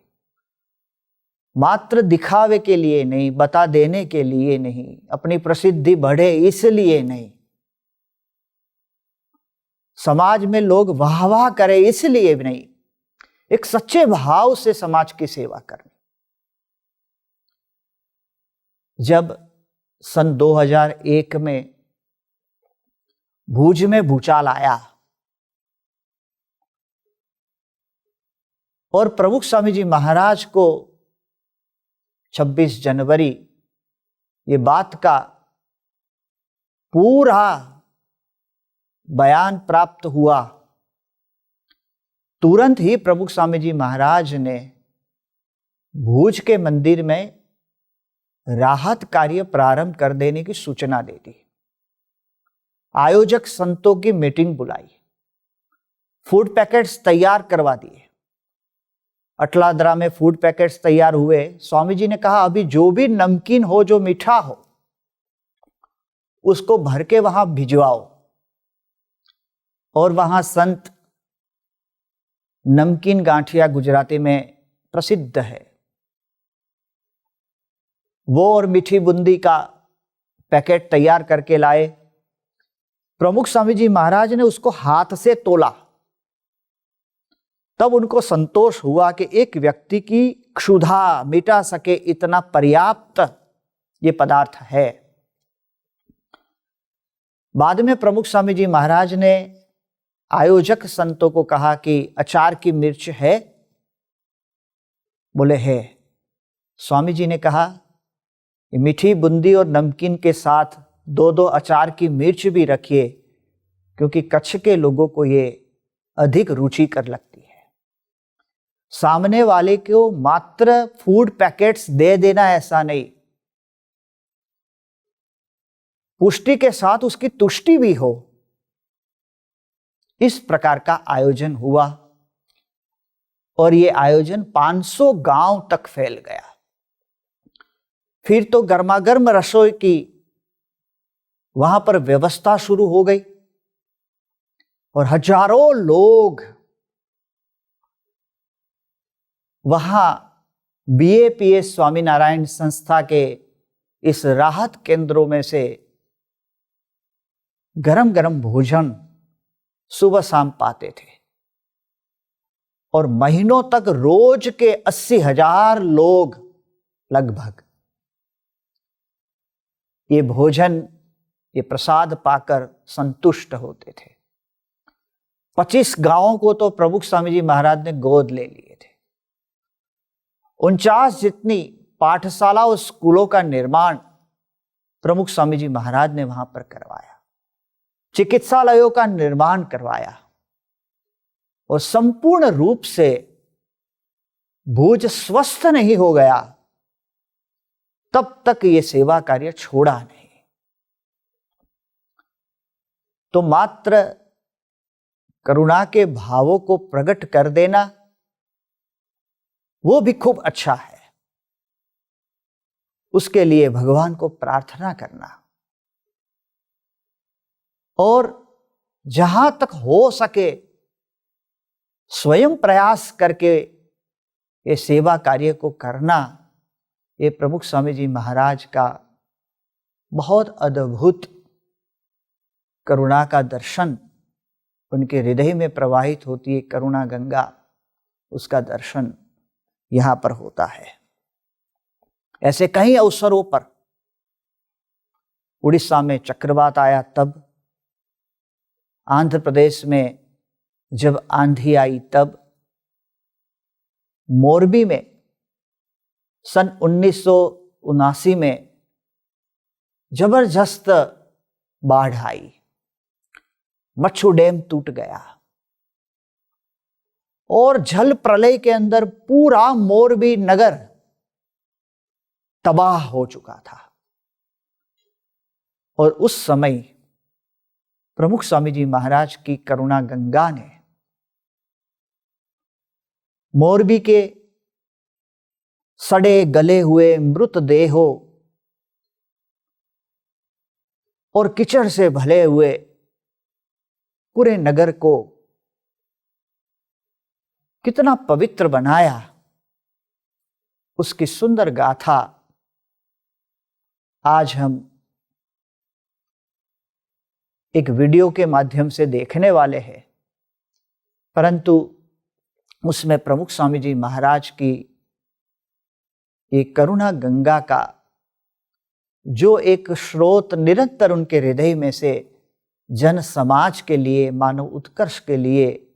मात्र दिखावे के लिए नहीं, बता देने के लिए नहीं, अपनी प्रसिद्धि बढ़े इसलिए नहीं, समाज में लोग वाह वाह करे इसलिए भी नहीं, एक सच्चे भाव से समाज की सेवा करनी। जब सन 2001 में भुज में भूचाल आया और प्रमुख स्वामी जी महाराज को 26 जनवरी ये बात का पूरा बयान प्राप्त हुआ, तुरंत ही प्रमुख स्वामी जी महाराज ने भुज के मंदिर में राहत कार्य प्रारंभ कर देने की सूचना दे दी। आयोजक संतों की मीटिंग बुलाई, फूड पैकेट्स तैयार करवा दिए, अटलादरा में फूड पैकेट्स तैयार हुए। स्वामी जी ने कहा अभी जो भी नमकीन हो, जो मीठा हो, उसको भर के वहां भिजवाओ। और वहां संत नमकीन गांठिया गुजराती में प्रसिद्ध है, वो और मीठी बूंदी का पैकेट तैयार करके लाए। प्रमुख स्वामी जी महाराज ने उसको हाथ से तोला, तब उनको संतोष हुआ कि एक व्यक्ति की क्षुधा मिटा सके इतना पर्याप्त ये पदार्थ है। बाद में प्रमुख स्वामी जी महाराज ने आयोजक संतों को कहा कि अचार की मिर्च है? बोले है। स्वामी जी ने कहा मीठी बूंदी और नमकीन के साथ 2-2 अचार की मिर्च भी रखिए, क्योंकि कच्छ के लोगों को ये अधिक रुचिकर लगती है। सामने वाले को मात्र फूड पैकेट्स दे देना ऐसा नहीं, पुष्टि के साथ उसकी तुष्टि भी हो। इस प्रकार का आयोजन हुआ और ये आयोजन 500 गांव तक फैल गया। फिर तो गर्मागर्म रसोई की वहां पर व्यवस्था शुरू हो गई और हजारों लोग वहां BAPS स्वामीनारायण संस्था के इस राहत केंद्रों में से गरम गरम भोजन सुबह शाम पाते थे और महीनों तक रोज के 80,000 लोग लगभग ये भोजन, ये प्रसाद पाकर संतुष्ट होते थे। 25 गांवों को तो प्रमुख स्वामी जी महाराज ने गोद ले लिए थे। 49 जितनी पाठशाला और स्कूलों का निर्माण प्रमुख स्वामी जी महाराज ने वहां पर करवाया। चिकित्सालयों का निर्माण करवाया और संपूर्ण रूप से भुज स्वस्थ नहीं हो गया तब तक ये सेवा कार्य छोड़ा नहीं। तो मात्र करुणा के भावों को प्रकट कर देना वो भी खूब अच्छा है। उसके लिए भगवान को प्रार्थना करना और जहां तक हो सके स्वयं प्रयास करके ये सेवा कार्य को करना, ये प्रमुख स्वामी जी महाराज का बहुत अद्भुत करुणा का दर्शन उनके हृदय में प्रवाहित होती है। करुणा गंगा, उसका दर्शन यहां पर होता है। ऐसे कई अवसरों पर उड़ीसा में चक्रवात आया तब, आंध्र प्रदेश में जब आंधी आई तब, मोरबी में सन 1979 में जबरदस्त बाढ़ आई, मच्छू डैम टूट गया और जल प्रलय के अंदर पूरा मोरबी नगर तबाह हो चुका था। और उस समय प्रमुख स्वामी जी महाराज की करुणा गंगा ने मोरबी के सड़े गले हुए मृतदेहों और कीचड़ से भले हुए पूरे नगर को कितना पवित्र बनाया, उसकी सुंदर गाथा आज हम एक वीडियो के माध्यम से देखने वाले हैं। परंतु उसमें प्रमुख स्वामी जी महाराज की एक करुणा गंगा का जो एक स्रोत निरंतर उनके हृदय में से जन समाज के लिए, मानव उत्कर्ष के लिए,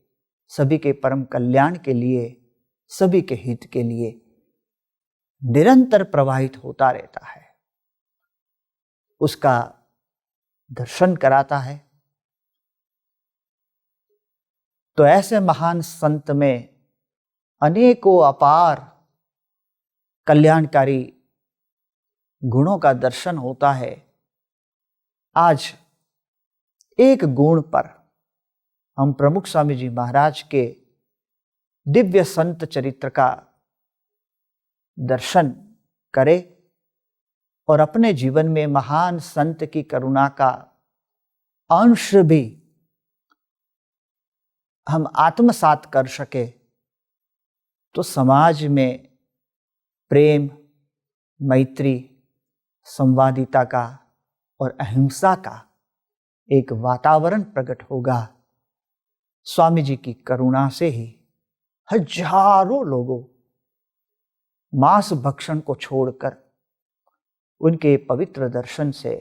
सभी के परम कल्याण के लिए, सभी के हित के लिए निरंतर प्रवाहित होता रहता है, उसका दर्शन कराता है। तो ऐसे महान संत में अनेकों अपार कल्याणकारी गुणों का दर्शन होता है। आज एक गुण पर हम प्रमुख स्वामी जी महाराज के दिव्य संत चरित्र का दर्शन करे और अपने जीवन में महान संत की करुणा का अंश भी हम आत्मसात कर सके, तो समाज में प्रेम, मैत्री, संवादिता का और अहिंसा का एक वातावरण प्रकट होगा। स्वामी जी की करुणा से ही हजारों लोगों मांस भक्षण को छोड़कर उनके पवित्र दर्शन से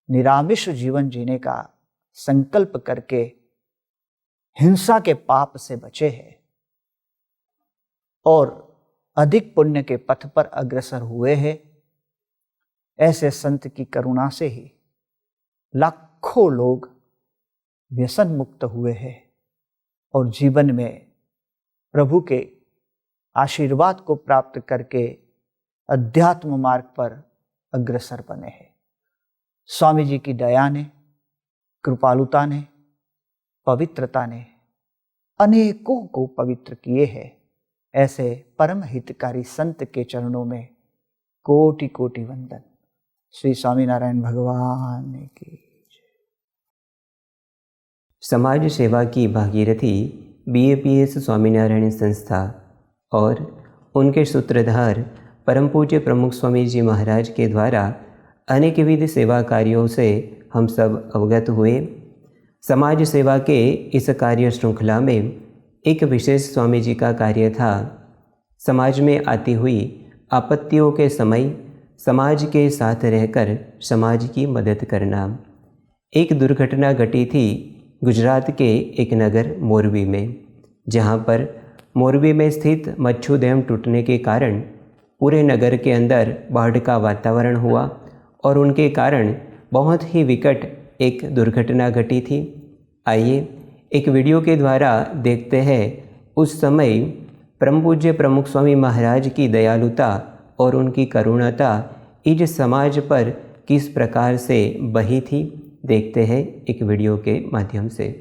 निरामिष जीवन जीने का संकल्प करके हिंसा के पाप से बचे हैं और अधिक पुण्य के पथ पर अग्रसर हुए हैं। ऐसे संत की करुणा से ही लाखों लोग व्यसन मुक्त हुए हैं और जीवन में प्रभु के आशीर्वाद को प्राप्त करके अध्यात्म मार्ग पर अग्रसर बने हैं। स्वामी जी की दया ने, कृपालुता ने, पवित्रता ने अनेकों को पवित्र किए हैं। ऐसे परम हितकारी संत के चरणों में कोटि कोटि वंदन। श्री स्वामीनारायण भगवान की। समाज सेवा की भागीरथी BAPS स्वामीनारायण संस्था और उनके सूत्रधार परम पूज्य प्रमुख स्वामी जी महाराज के द्वारा अनेकविध सेवा कार्यों से हम सब अवगत हुए। समाज सेवा के इस कार्य श्रृंखला में एक विशेष स्वामी जी का कार्य था समाज में आती हुई आपत्तियों के समय समाज के साथ रहकर समाज की मदद करना। एक दुर्घटना घटी थी गुजरात के एक नगर मोरबी में, जहां पर मोरबी में स्थित मच्छू डैम टूटने के कारण पूरे नगर के अंदर बाढ़ का वातावरण हुआ और उनके कारण बहुत ही विकट एक दुर्घटना घटी थी। आइए एक वीडियो के द्वारा देखते हैं उस समय परम पूज्य प्रमुख स्वामी महाराज की दयालुता और उनकी करुणता इस समाज पर किस प्रकार से बही थी। देखते हैं एक वीडियो के माध्यम से।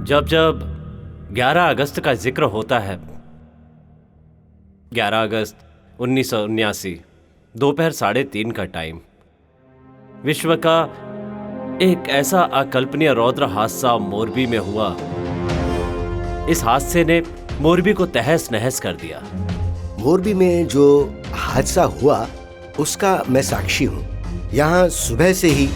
जब जब 11 अगस्त का जिक्र होता है, 11 अगस्त 1979 दोपहर 3:30 का टाइम, विश्व का एक ऐसा अकल्पनीय रौद्र हादसा मोरबी में हुआ। इस हादसे ने मोरबी को तहस नहस कर दिया। मोरबी में जो हादसा हुआ उसका मैं साक्षी हूँ। यहाँ सुबह से ही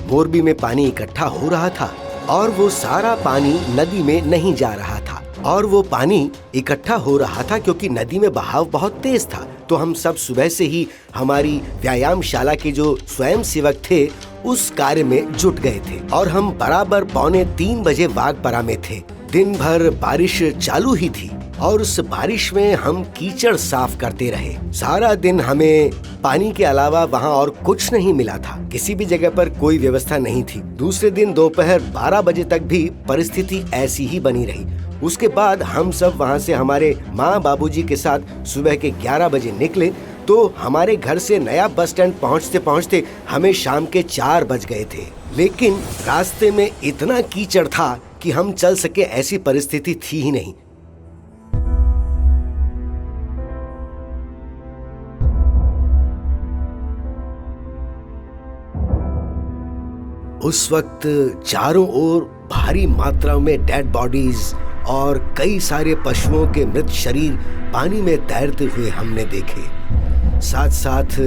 मोरबी में पानी इकट्ठा हो रहा था और वो सारा पानी नदी में नहीं जा रहा था, और वो पानी इकट्ठा हो रहा था क्योंकि नदी में बहाव बहुत तेज था। तो हम सब सुबह से ही हमारी व्यायामशाला के जो स्वयं सेवक थे उस कार्य में जुट गए थे और हम बराबर 2:45 बजे वाघपरा में थे। दिन भर बारिश चालू ही थी और उस बारिश में हम कीचड़ साफ करते रहे। सारा दिन हमें पानी के अलावा वहाँ और कुछ नहीं मिला था। किसी भी जगह पर कोई व्यवस्था नहीं थी। दूसरे दिन दोपहर 12 बजे तक भी परिस्थिति ऐसी ही बनी रही। उसके बाद हम सब वहाँ से हमारे माँ बाबूजी के साथ सुबह के 11 बजे निकले तो हमारे घर से नया बस स्टैंड पहुँचते पहुँचते हमें शाम के 4 बज गए थे। लेकिन रास्ते में इतना कीचड़ था कि हम चल सके ऐसी परिस्थिति थी ही नहीं। उस वक्त चारों ओर भारी मात्रा में डेड बॉडीज और कई सारे पशुओं के मृत शरीर पानी में तैरते हुए हमने देखे। साथ साथ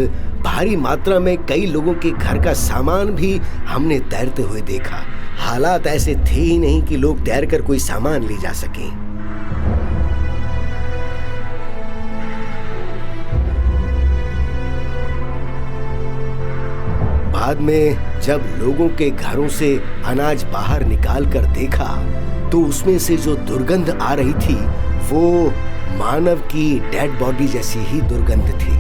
भारी मात्रा में कई लोगों के घर का सामान भी हमने तैरते हुए देखा। हालात ऐसे थे ही नहीं कि लोग तैरकर कोई सामान ले जा सकें। बाद में जब लोगों के घरों से अनाज बाहर निकाल कर देखा तो उसमें से जो दुर्गंध आ रही थी वो मानव की डेड बॉडी जैसी ही दुर्गंध थी।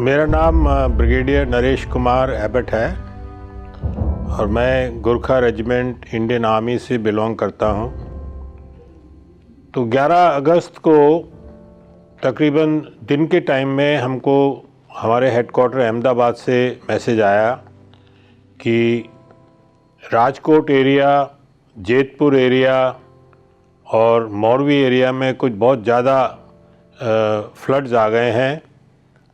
मेरा नाम ब्रिगेडियर नरेश कुमार एबट है और मैं गोरखा रेजिमेंट इंडियन आर्मी से बिलोंग करता हूं। तो 11 अगस्त को तकरीबन दिन के टाइम में हमको हमारे हेडक्वार्टर अहमदाबाद से मैसेज आया कि राजकोट एरिया, जेतपुर एरिया और मोरवी एरिया में कुछ बहुत ज़्यादा फ्लड्स आ गए हैं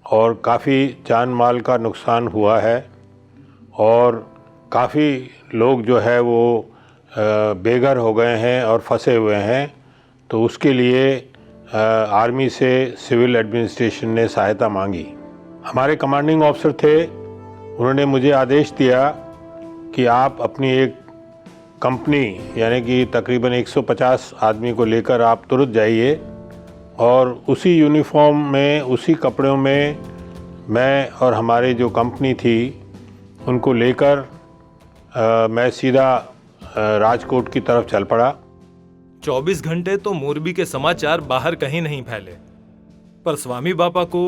और काफ़ी जान माल का नुकसान हुआ है और काफ़ी लोग जो है वो बेघर हो गए हैं और फंसे हुए हैं। तो उसके लिए आर्मी से सिविल एडमिनिस्ट्रेशन ने सहायता मांगी। हमारे कमांडिंग ऑफिसर थे, उन्होंने मुझे आदेश दिया कि आप अपनी एक कंपनी यानी कि तकरीबन 150 आदमी को लेकर आप तुरंत जाइए और उसी यूनिफॉर्म में, उसी कपड़ों में मैं और हमारे जो कंपनी थी उनको लेकर मैं सीधा राजकोट की तरफ चल पड़ा। 24 घंटे तो मोरबी के समाचार बाहर कहीं नहीं फैले, पर स्वामी बापा को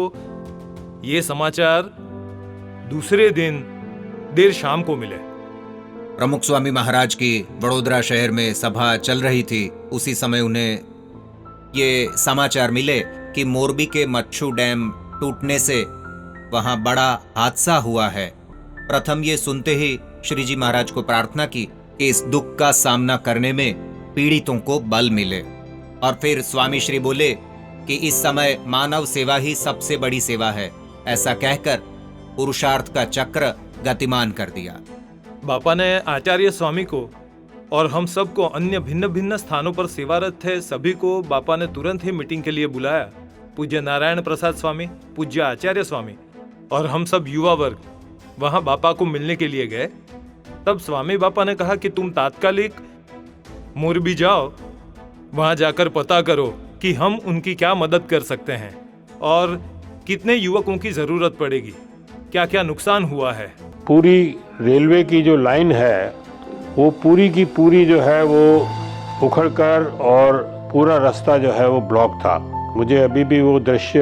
ये समाचार दूसरे दिन देर शाम को मिले। प्रमुख स्वामी महाराज की वडोदरा शहर में सभा चल रही थी। उसी समय उन्हें ये समाचार मिले कि मोरबी के मच्छू डैम टूटने से वहां बड़ा हादसा हुआ है। प्रथम ये सुनते ही श्री जी महाराज को प्रार्थना की कि इस दुख का सामना करने में पीड़ितों को बल मिले। और फिर स्वामी श्री बोले कि इस समय मानव सेवा ही सबसे बड़ी सेवा है। ऐसा कहकर पुरुषार्थ का चक्र गतिमान कर दिया। बापा ने आचार्य स्वामी को और हम सबको अन्य भिन्न भिन्न स्थानों पर सेवारत थे सभी को बापा ने तुरंत ही मीटिंग के लिए बुलाया। पूज्य नारायण प्रसाद स्वामी, पूज्य आचार्य स्वामी और हम सब युवा वर्ग वहां बापा को मिलने के लिए गए। तब स्वामी बापा ने कहा कि तुम तात्कालिक मोरबी जाओ, वहां जाकर पता करो कि हम उनकी क्या मदद कर सकते हैं और कितने युवकों की जरूरत पड़ेगी, क्या क्या नुकसान हुआ है। पूरी रेलवे की जो लाइन है वो पूरी की पूरी जो है वो उखड़कर और पूरा रास्ता जो है वो ब्लॉक था। मुझे अभी भी वो दृश्य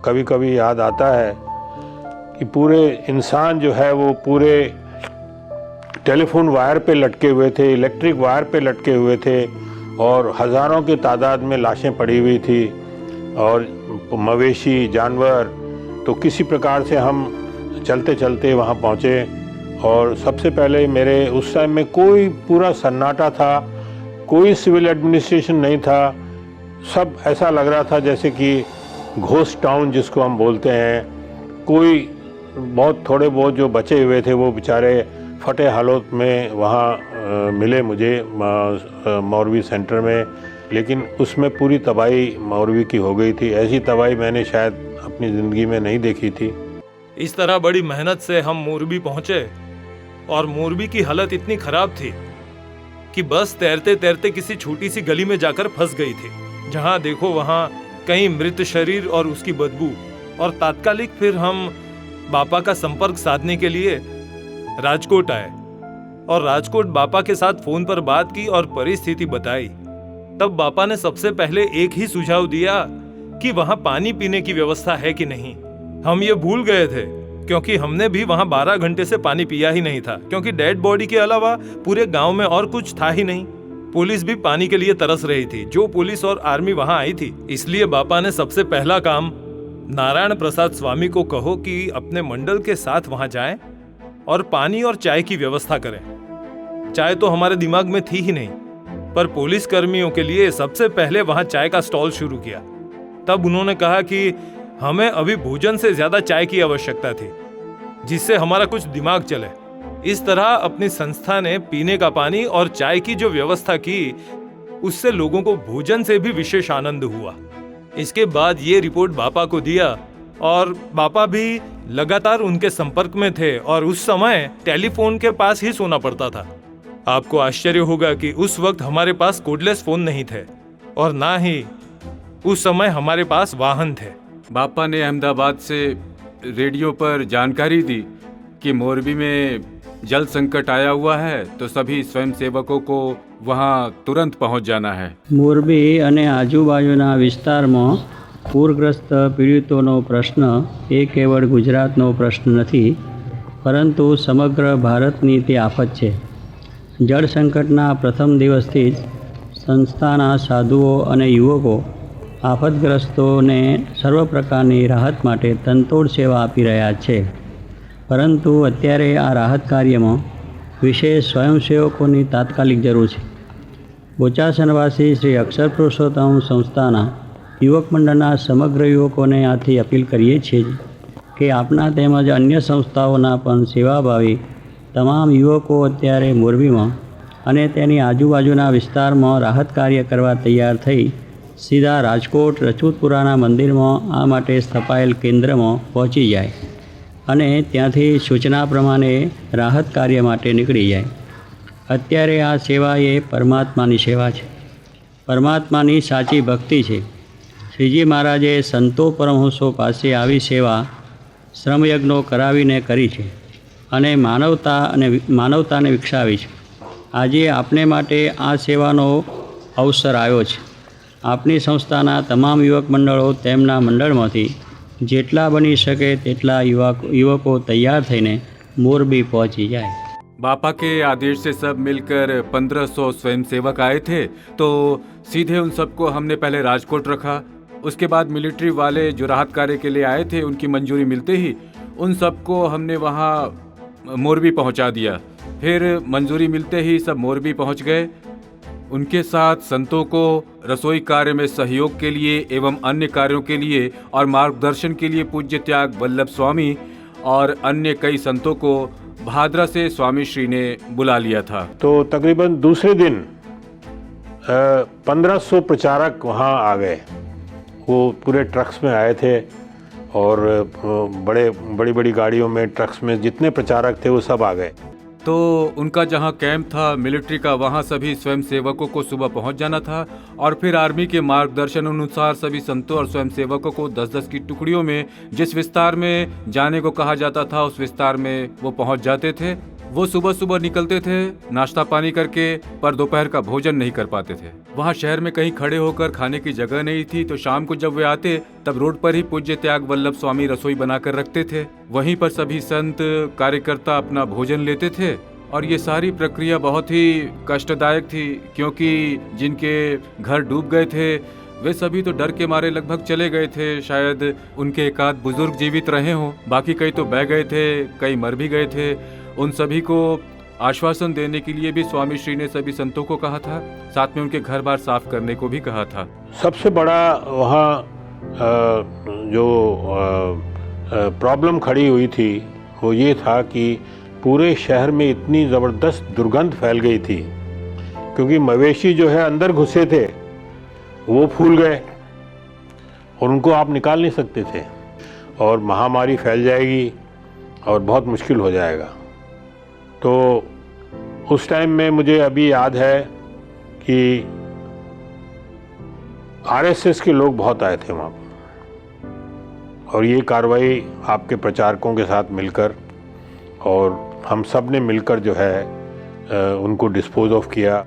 कभी कभी याद आता है कि पूरे इंसान जो है वो पूरे टेलीफोन वायर पे लटके हुए थे, इलेक्ट्रिक वायर पे लटके हुए थे और हज़ारों की तादाद में लाशें पड़ी हुई थी और मवेशी जानवर। तो किसी प्रकार से हम चलते चलते वहाँ पहुँचे और सबसे पहले मेरे उस टाइम में कोई पूरा सन्नाटा था, कोई सिविल एडमिनिस्ट्रेशन नहीं था। सब ऐसा लग रहा था जैसे कि घोस्ट टाउन जिसको हम बोलते हैं। कोई बहुत थोड़े बहुत जो बचे हुए थे वो बेचारे फटे हालत में वहाँ मिले मुझे मोरबी सेंटर में, लेकिन उसमें पूरी तबाही मोरबी की हो गई थी। ऐसी तबाही मैंने शायद अपनी ज़िंदगी में नहीं देखी थी। इस तरह बड़ी मेहनत से हम मोरबी पहुंचे और मोरबी की हालत इतनी खराब थी कि बस तैरते तैरते किसी छोटी सी गली में जाकर फंस गई थी। जहां देखो वहां कहीं मृत शरीर और उसकी बदबू। और तात्कालिक फिर हम बापा का संपर्क साधने के लिए राजकोट आए और राजकोट बापा के साथ फोन पर बात की और परिस्थिति बताई। तब बापा ने सबसे पहले एक ही सुझाव दिया कि वहां पानी पीने की व्यवस्था है कि नहीं। हम ये भूल गए थे क्योंकि हमने भी वहां 12 घंटे से पानी पिया ही नहीं था, क्योंकि डेड बॉडी के अलावा पूरे गांव में और कुछ था ही नहीं। पुलिस भी पानी के लिए तरस रही थी, जो पुलिस और आर्मी वहां आई थी। इसलिए बापा ने सबसे पहला काम, नारायण प्रसाद स्वामी को कहो कि अपने मंडल के साथ वहां जाएं और पानी और चाय की व्यवस्था करें। चाय तो हमारे दिमाग में थी ही नहीं, पर पुलिस कर्मियों के लिए सबसे पहले वहां चाय का स्टॉल शुरू किया। तब उन्होंने कहा कि हमें अभी भोजन से ज्यादा चाय की आवश्यकता थी, जिससे हमारा कुछ दिमाग चले। इस तरह अपनी संस्था ने पीने का पानी और चाय की जो व्यवस्था की, उससे लोगों को भोजन से भी विशेष आनंद हुआ। इसके बाद ये रिपोर्ट बापा को दिया और बापा भी लगातार उनके संपर्क में थे और उस समय टेलीफोन के पास ही सोना पड़ता था। आपको आश्चर्य होगा कि उस वक्त हमारे पास कोडलेस फोन नहीं थे और ना ही उस समय हमारे पास वाहन थे। बापा ने अहमदाबाद से रेडियो पर जानकारी दी कि मोरबी में जल संकट आया हुआ है, तो सभी स्वयंसेवकों को वहां तुरंत पहुंच जाना है। મોરબી અને આજુબાજુના વિસ્તારમાં પૂરગ્રસ્ત પીડિતોનો પ્રશ્ન એ કેવળ ગુજરાતનો પ્રશ્ન નથી, પરંતુ સમગ્ર ભારતની તે આફત છે। જળ સંકટના પ્રથમ દિવસથી જ સંસ્થાના સાધુઓ અને યુવકો આફતગ્રસ્તોને સર્વ પ્રકારની રાહત માટે તનતોડ સેવા આપી રહ્યા છે। પરંતુ અત્યારે આ રાહત કાર્યમાં વિશેષ સ્વયંસેવકોની તાત્કાલિક જરૂર છે। બોચાસનવાસી શ્રી અક્ષર પુરુષોત્તમ સંસ્થાના યુવક મંડળના સમગ્ર યુવકોને આથી અપીલ કરીએ છીએ કે આપના તેમજ અન્ય સંસ્થાઓના પણ સેવાભાવી તમામ યુવકો અત્યારે મોરબીમાં અને તેની આજુબાજુના વિસ્તારમાં રાહત કાર્ય કરવા તૈયાર થઈ સીધા રાજકોટ રજપૂતપુરાના મંદિરમાં આ માટે સ્થપાયેલ કેન્દ્રમાં પહોંચી જાય અને ત્યાંથી સૂચના પ્રમાણે રાહત કાર્ય માટે નીકળી જાય। અત્યારે આ સેવા એ પરમાત્માની સેવા છે, પરમાત્માની સાચી ભક્તિ છે। શ્રીજી મહારાજે સંતો પરમહંસો પાસે આવી સેવા શ્રમયજ્ઞો કરાવીને કરી છે અને માનવતાને વિકસાવી છે। આજે આપને માટે આ સેવાનો અવસર આવ્યો છે। આપની સંસ્થાના તમામ યુવક મંડળો તેમના મંડળમાંથી જેટલા બની શકે તેટલા યુવકો તૈયાર થઈને મોરબી પહોંચી જાય। बापा के आदेश से सब मिलकर 1500 स्वयंसेवक आए थे, तो सीधे उन सबको हमने पहले राजकोट रखा। उसके बाद मिलिट्री वाले जो राहत कार्य के लिए आए थे, उनकी मंजूरी मिलते ही उन सबको हमने वहाँ मोरबी पहुँचा दिया। फिर मंजूरी मिलते ही सब मोरबी पहुँच गए। उनके साथ संतों को रसोई कार्य में सहयोग के लिए एवं अन्य कार्यों के लिए और मार्गदर्शन के लिए पूज्य त्याग वल्लभ स्वामी और अन्य कई संतों को भादरा से स्वामी श्री ने बुला लिया था। तो तकरीबन दूसरे दिन 1500 प्रचारक वहाँ आ गए। वो पूरे ट्रक्स में आए थे और बड़ी बड़ी गाड़ियों में, ट्रक्स में जितने प्रचारक थे वो सब आ गए। तो उनका जहाँ कैंप था मिलिट्री का, वहाँ सभी स्वयंसेवकों को सुबह पहुँच जाना था और फिर आर्मी के मार्गदर्शन अनुसार सभी संतों और स्वयंसेवकों को 10-10 की टुकड़ियों में जिस विस्तार में जाने को कहा जाता था उस विस्तार में वो पहुँच जाते थे। वो सुबह सुबह निकलते थे नाश्ता पानी करके, पर दोपहर का भोजन नहीं कर पाते थे। वहाँ शहर में कहीं खड़े होकर खाने की जगह नहीं थी, तो शाम को जब वे आते तब रोड पर ही पूज्य त्याग वल्लभ स्वामी रसोई बनाकर रखते थे। वहीं पर सभी संत कार्यकर्ता अपना भोजन लेते थे और ये सारी प्रक्रिया बहुत ही कष्टदायक थी, क्योंकि जिनके घर डूब गए थे वे सभी तो डर के मारे लगभग चले गए थे। शायद उनके एक आध बुजुर्ग जीवित रहे हों, बाकी कई तो बह गए थे, कई मर भी गए थे। उन सभी को आश्वासन देने के लिए भी स्वामी श्री ने सभी संतों को कहा था, साथ में उनके घर बार साफ करने को भी कहा था। सबसे बड़ा वहाँ जो प्रॉब्लम खड़ी हुई थी वो ये था कि पूरे शहर में इतनी ज़बरदस्त दुर्गंध फैल गई थी, क्योंकि मवेशी जो है अंदर घुसे थे वो फूल गए और उनको आप निकाल नहीं सकते थे, और महामारी फैल जाएगी और बहुत मुश्किल हो जाएगा। तो उस टाइम में मुझे अभी याद है कि आरएसएस के लोग बहुत आए थे वहाँ पर, और ये कार्रवाई आपके प्रचारकों के साथ मिलकर और हम सब ने मिलकर जो है उनको डिस्पोज ऑफ किया।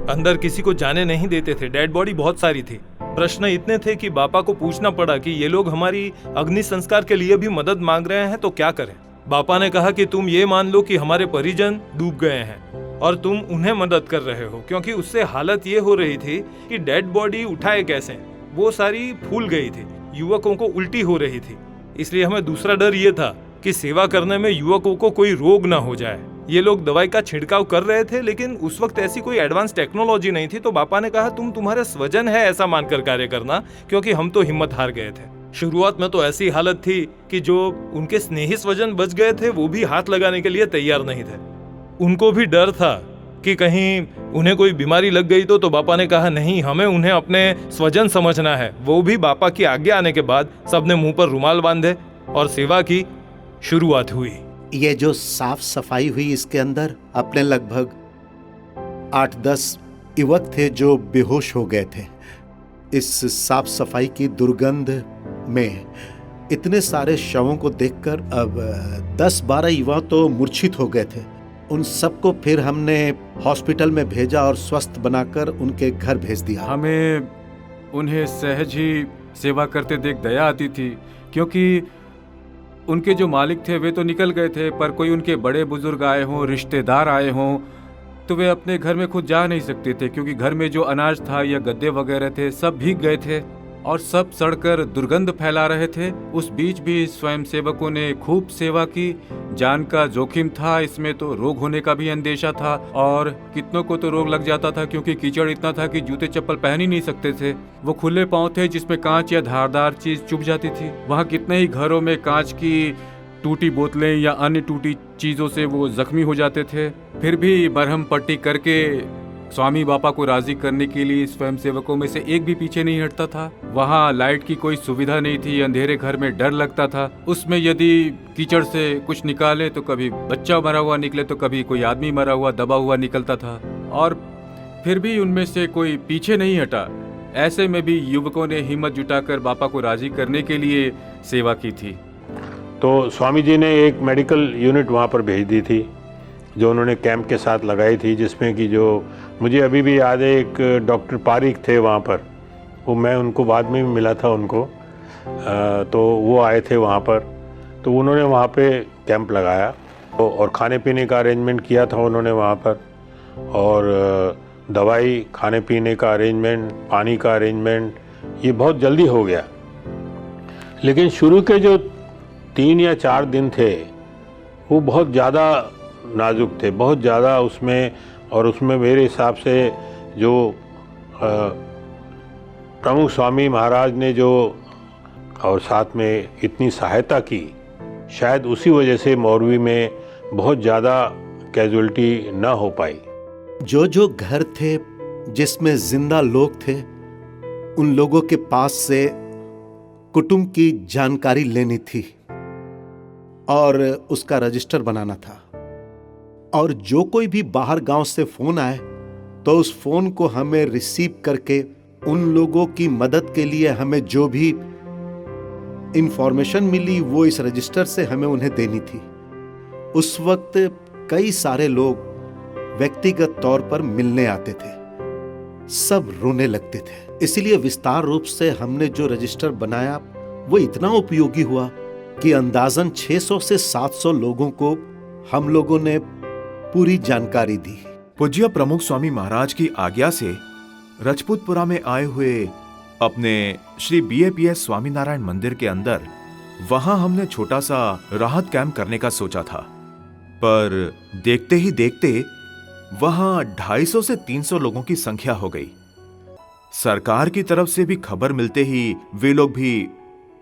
अंदर किसी को जाने नहीं देते थे। डेड बॉडी बहुत सारी थी। प्रश्न इतने थे कि बापा को पूछना पड़ा कि ये लोग हमारी अग्नि संस्कार के लिए भी मदद मांग रहे हैं तो क्या करें। बापा ने कहा कि तुम ये मान लो कि हमारे परिजन डूब गए हैं और तुम उन्हें मदद कर रहे हो, क्योंकि उससे हालत ये हो रही थी कि डेड बॉडी उठाए कैसे, वो सारी फूल गई थी, युवकों को उल्टी हो रही थी। इसलिए हमें दूसरा डर ये था कि सेवा करने में युवकों को कोई रोग ना हो जाए। ये लोग दवाई का छिड़काव कर रहे थे, लेकिन उस वक्त ऐसी कोई एडवांस टेक्नोलॉजी नहीं थी। तो बापा ने कहा तुम्हारे स्वजन है ऐसा मानकर कार्य करना, क्योंकि हम तो हिम्मत हार गए थे। शुरुआत में तो ऐसी हालत थी कि जो उनके स्नेही स्वजन बच गए थे वो भी हाथ लगाने के लिए तैयार नहीं थे। उनको भी डर था कि कहीं उन्हें कोई बीमारी लग गई तो बापा ने कहा नहीं, हमें उन्हें अपने स्वजन समझना है। वो भी बापा की आज्ञा आने के बाद सबने मुंह पर रुमाल बांधे और सेवा की शुरुआत हुई। ये जो साफ सफाई हुई, इसके अंदर अपने लगभग 8-10 युवक थे जो बेहोश हो गए थे। इस साफ सफाई की दुर्गंध में इतने सारे शवों को देखकर अब 10-12 युवा तो मूर्छित हो गए थे। उन सबको फिर हमने हॉस्पिटल में भेजा और स्वस्थ बनाकर उनके घर भेज दिया। हमें उन्हें सहज ही सेवा करते देख दया आती थी, क्योंकि उनके जो मालिक थे वे तो निकल गए थे, पर कोई उनके बड़े बुजुर्ग आए हों, रिश्तेदार आए हों, तो वे अपने घर में खुद जा नहीं सकते थे, क्योंकि घर में जो अनाज था या गद्दे वगैरह थे सब भीग गए थे और सब सड़कर दुर्गंध फैला रहे थे। उस बीच भी स्वयं सेवकों ने खूब सेवा की। जान का जोखिम था, इसमें तो रोग होने का भी अंदेशा था, और कितनों को तो रोग लग जाता था, क्योंकि कीचड़ इतना था कि जूते चप्पल पहन ही नहीं सकते थे। वो खुले पांव थे जिसमें कांच या धारदार चीज चुभ जाती थी। वहाँ कितने ही घरों में कांच की टूटी बोतलें या अन्य टूटी चीजों से वो जख्मी हो जाते थे। फिर भी मरहम पट्टी करके स्वामी बापा को राजी करने के लिए स्वयं सेवकों में से एक भी पीछे नहीं हटता था। वहाँ लाइट की कोई सुविधा नहीं थी, अंधेरे घर में डर लगता था। उसमें यदि कीचड़ से कुछ निकाले तो कभी बच्चा मरा हुआ निकले तो कभी कोई आदमी मरा हुआ दबा हुआ निकलता था, और फिर भी उनमें से कोई पीछे नहीं हटा। ऐसे में भी युवकों ने हिम्मत जुटाकर बापा को राजी करने के लिए सेवा की थी। तो स्वामी जी ने एक मेडिकल यूनिट वहाँ पर भेज दी थी, जो उन्होंने कैंप के साथ लगाई थी, जिसमें कि जो मुझे अभी भी याद है, एक डॉक्टर पारिक थे वहाँ पर। वो मैं उनको बाद में भी मिला था उनको, तो वो आए थे वहाँ पर। तो उन्होंने वहाँ पे कैंप लगाया और खाने पीने का अरेंजमेंट किया था उन्होंने वहाँ पर, और दवाई, खाने पीने का अरेंजमेंट, पानी का अरेंजमेंट, ये बहुत जल्दी हो गया। लेकिन शुरू के जो 3 या 4 दिन थे वो बहुत ज़्यादा नाजुक थे, बहुत ज़्यादा उसमें। और उसमें मेरे हिसाब से जो प्रमुख स्वामी महाराज ने जो और साथ में इतनी सहायता की, शायद उसी वजह से मोरबी में बहुत ज़्यादा कैजुअलिटी ना हो पाई। जो जो घर थे जिसमें जिंदा लोग थे, उन लोगों के पास से कुटुंब की जानकारी लेनी थी और उसका रजिस्टर बनाना था। और जो कोई भी बाहर गांव से फोन आए तो उस फोन को हमें रिसीव करके उन लोगों की मदद के लिए हमें जो भी इंफॉर्मेशन मिली वो इस रजिस्टर से हमें उन्हें देनी थी। उस वक्त कई सारे लोग व्यक्तिगत तौर पर मिलने आते थे, सब रोने लगते थे। इसलिए विस्तार रूप से हमने जो रजिस्टर बनाया वो इतना उपयोगी हुआ कि अंदाजन 600 से 700 लोगों को हम लोगों ने पूरी जानकारी दी। पूज्य प्रमुख स्वामी महाराज की आज्ञा से रजपूतपुरा में आए हुए अपने श्री BAPS स्वामीनारायण मंदिर के अंदर वहां हमने छोटा सा राहत कैंप करने का सोचा था, पर देखते ही देखते वहां 250 से 300 लोगों की संख्या हो गई। सरकार की तरफ से भी खबर मिलते ही वे लोग भी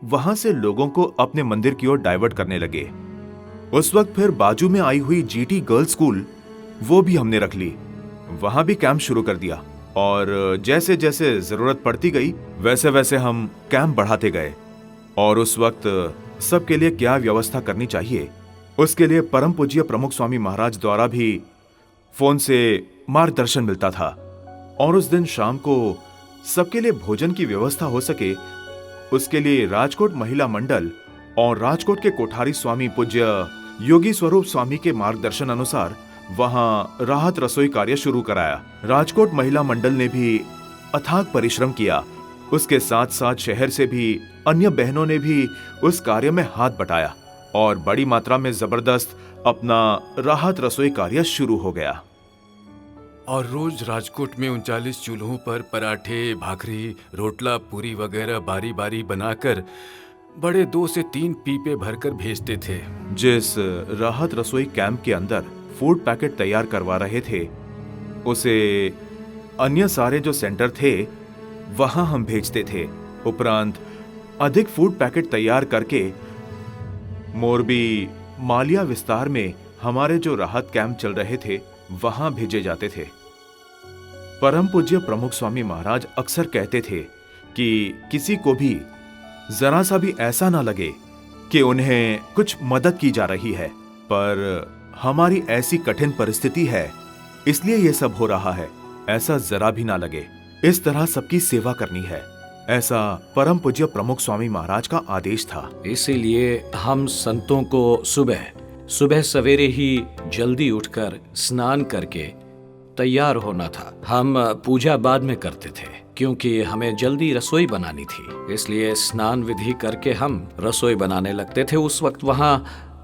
वहां से लोगों को अपने मंदिर की ओर डाइवर्ट करने लगे। उस वक्त फिर बाजू में आई हुई GT गर्ल्स स्कूल वो भी हमने रख ली, वहां भी कैंप शुरू कर दिया और जैसे जैसे जरूरत पड़ती गई वैसे वैसे हम कैंप बढ़ाते गए। और उस वक्त सबके लिए क्या व्यवस्था करनी चाहिए उसके लिए परम पूज्य प्रमुख स्वामी महाराज द्वारा भी फोन से मार्गदर्शन मिलता था। और उस दिन शाम को सबके लिए भोजन की व्यवस्था हो सके उसके लिए राजकोट महिला मंडल और राजकोट के कोठारी स्वामी पूज्य योगी स्वरूप स्वामी के मार्गदर्शन अनुसार वहां राहत रसोई कार्य शुरू कराया। राजकोट महिला मंडल ने भी अथाक परिश्रम किया, उसके साथ साथ शहर से भी अन्य बहनों ने भी उस कार्य में हाथ बटाया और बड़ी मात्रा में जबरदस्त अपना राहत रसोई कार्य शुरू हो गया। और रोज राजकोट में 39 चूल्हों पर पराठे, भाखरी, रोटला, पूरी वगैरह बारी बारी बनाकर बड़े 2 से 3 पीपे भरकर भेजते थे। जिस राहत रसोई कैंप के अंदर फूड पैकेट तैयार करवा रहे थे उसे अन्य सारे जो सेंटर थे वहां हम भेजते थे। उपरांत अधिक फूड पैकेट तैयार करके मोरबी मालिया विस्तार में हमारे जो राहत कैंप चल रहे थे वहां भेजे जाते थे। परम पूज्य प्रमुख स्वामी महाराज अक्सर कहते थे कि किसी को भी जरा सा भी ऐसा ना लगे कि उन्हें कुछ मदद की जा रही है, पर हमारी ऐसी कठिन परिस्थिति है इसलिए ये सब हो रहा है, ऐसा जरा भी ना लगे। इस तरह सबकी सेवा करनी है, ऐसा परम पूज्य प्रमुख स्वामी महाराज का आदेश था। इसीलिए हम संतों को सुबह सवेरे ही जल्दी उठकर स्नान करके तैयार होना था। हम पूजा बाद में करते थे क्योंकि हमें जल्दी रसोई बनानी थी, इसलिए स्नान विधि करके हम रसोई बनाने लगते थे। उस वक्त वहाँ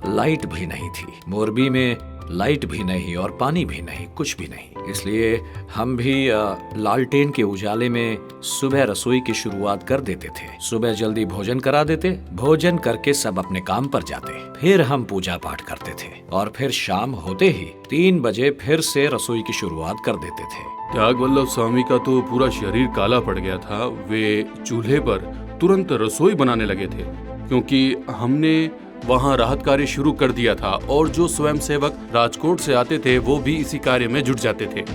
लाइट भी नहीं थी, मोरबी में लाइट भी नहीं और पानी भी नहीं, कुछ भी नहीं। इसलिए हम भी लालटेन के उजाले में सुबह रसोई की शुरुआत कर देते थे। सुबह जल्दी भोजन करा देते, भोजन करके सब अपने काम पर जाते, फिर हम पूजा पाठ करते थे और फिर शाम होते ही 3 बजे फिर से रसोई की शुरुआत कर देते थे। त्याग वल्लभ स्वामी का तो पूरा शरीर काला पड़ गया था। वे चूल्हे पर तुरंत रसोई बनाने लगे थे क्योंकि हमने वहां राहत कार्य शुरू कर दिया था और जो स्वयंसेवक राजकोट से आते थे वो भी इसी कार्य में जुट जाते थे।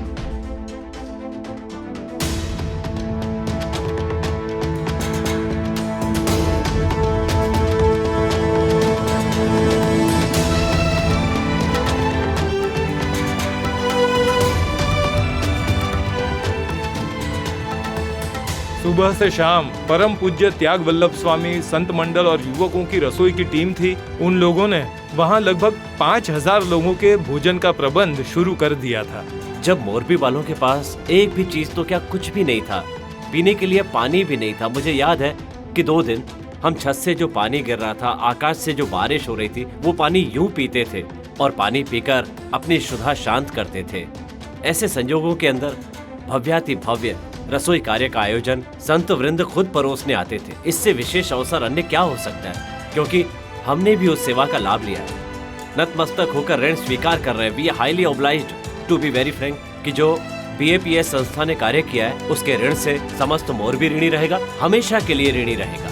सुबह से शाम परम पूज्य त्याग वल्लभ स्वामी, संत मंडल और युवकों की रसोई की टीम थी। उन लोगों ने वहां लगभग 5000 लोगों के भोजन का प्रबंध शुरू कर दिया था। जब मोरबी वालों के पास एक भी चीज तो क्या कुछ भी नहीं था, पीने के लिए पानी भी नहीं था। मुझे याद है कि 2 दिन हम छत से जो पानी गिर रहा था, आकाश से जो बारिश हो रही थी, वो पानी यूं पीते थे और पानी पीकर अपनी क्षुधा शांत करते थे। ऐसे संजोगों के अंदर भव्याति भव्य रसोई कार्य का आयोजन संत वृंद खुद परोसने आते थे। इससे विशेष अवसर अन्य क्या हो सकता है, क्योंकि हमने भी उस सेवा का लाभ लिया है। नतमस्तक होकर ऋण स्वीकार कर रहे हैं। We are highly obliged to be very frank कि जो BAPS संस्था ने कार्य किया है उसके ऋण से समस्त मोरबी ऋणी रहेगा, हमेशा के लिए ऋणी रहेगा।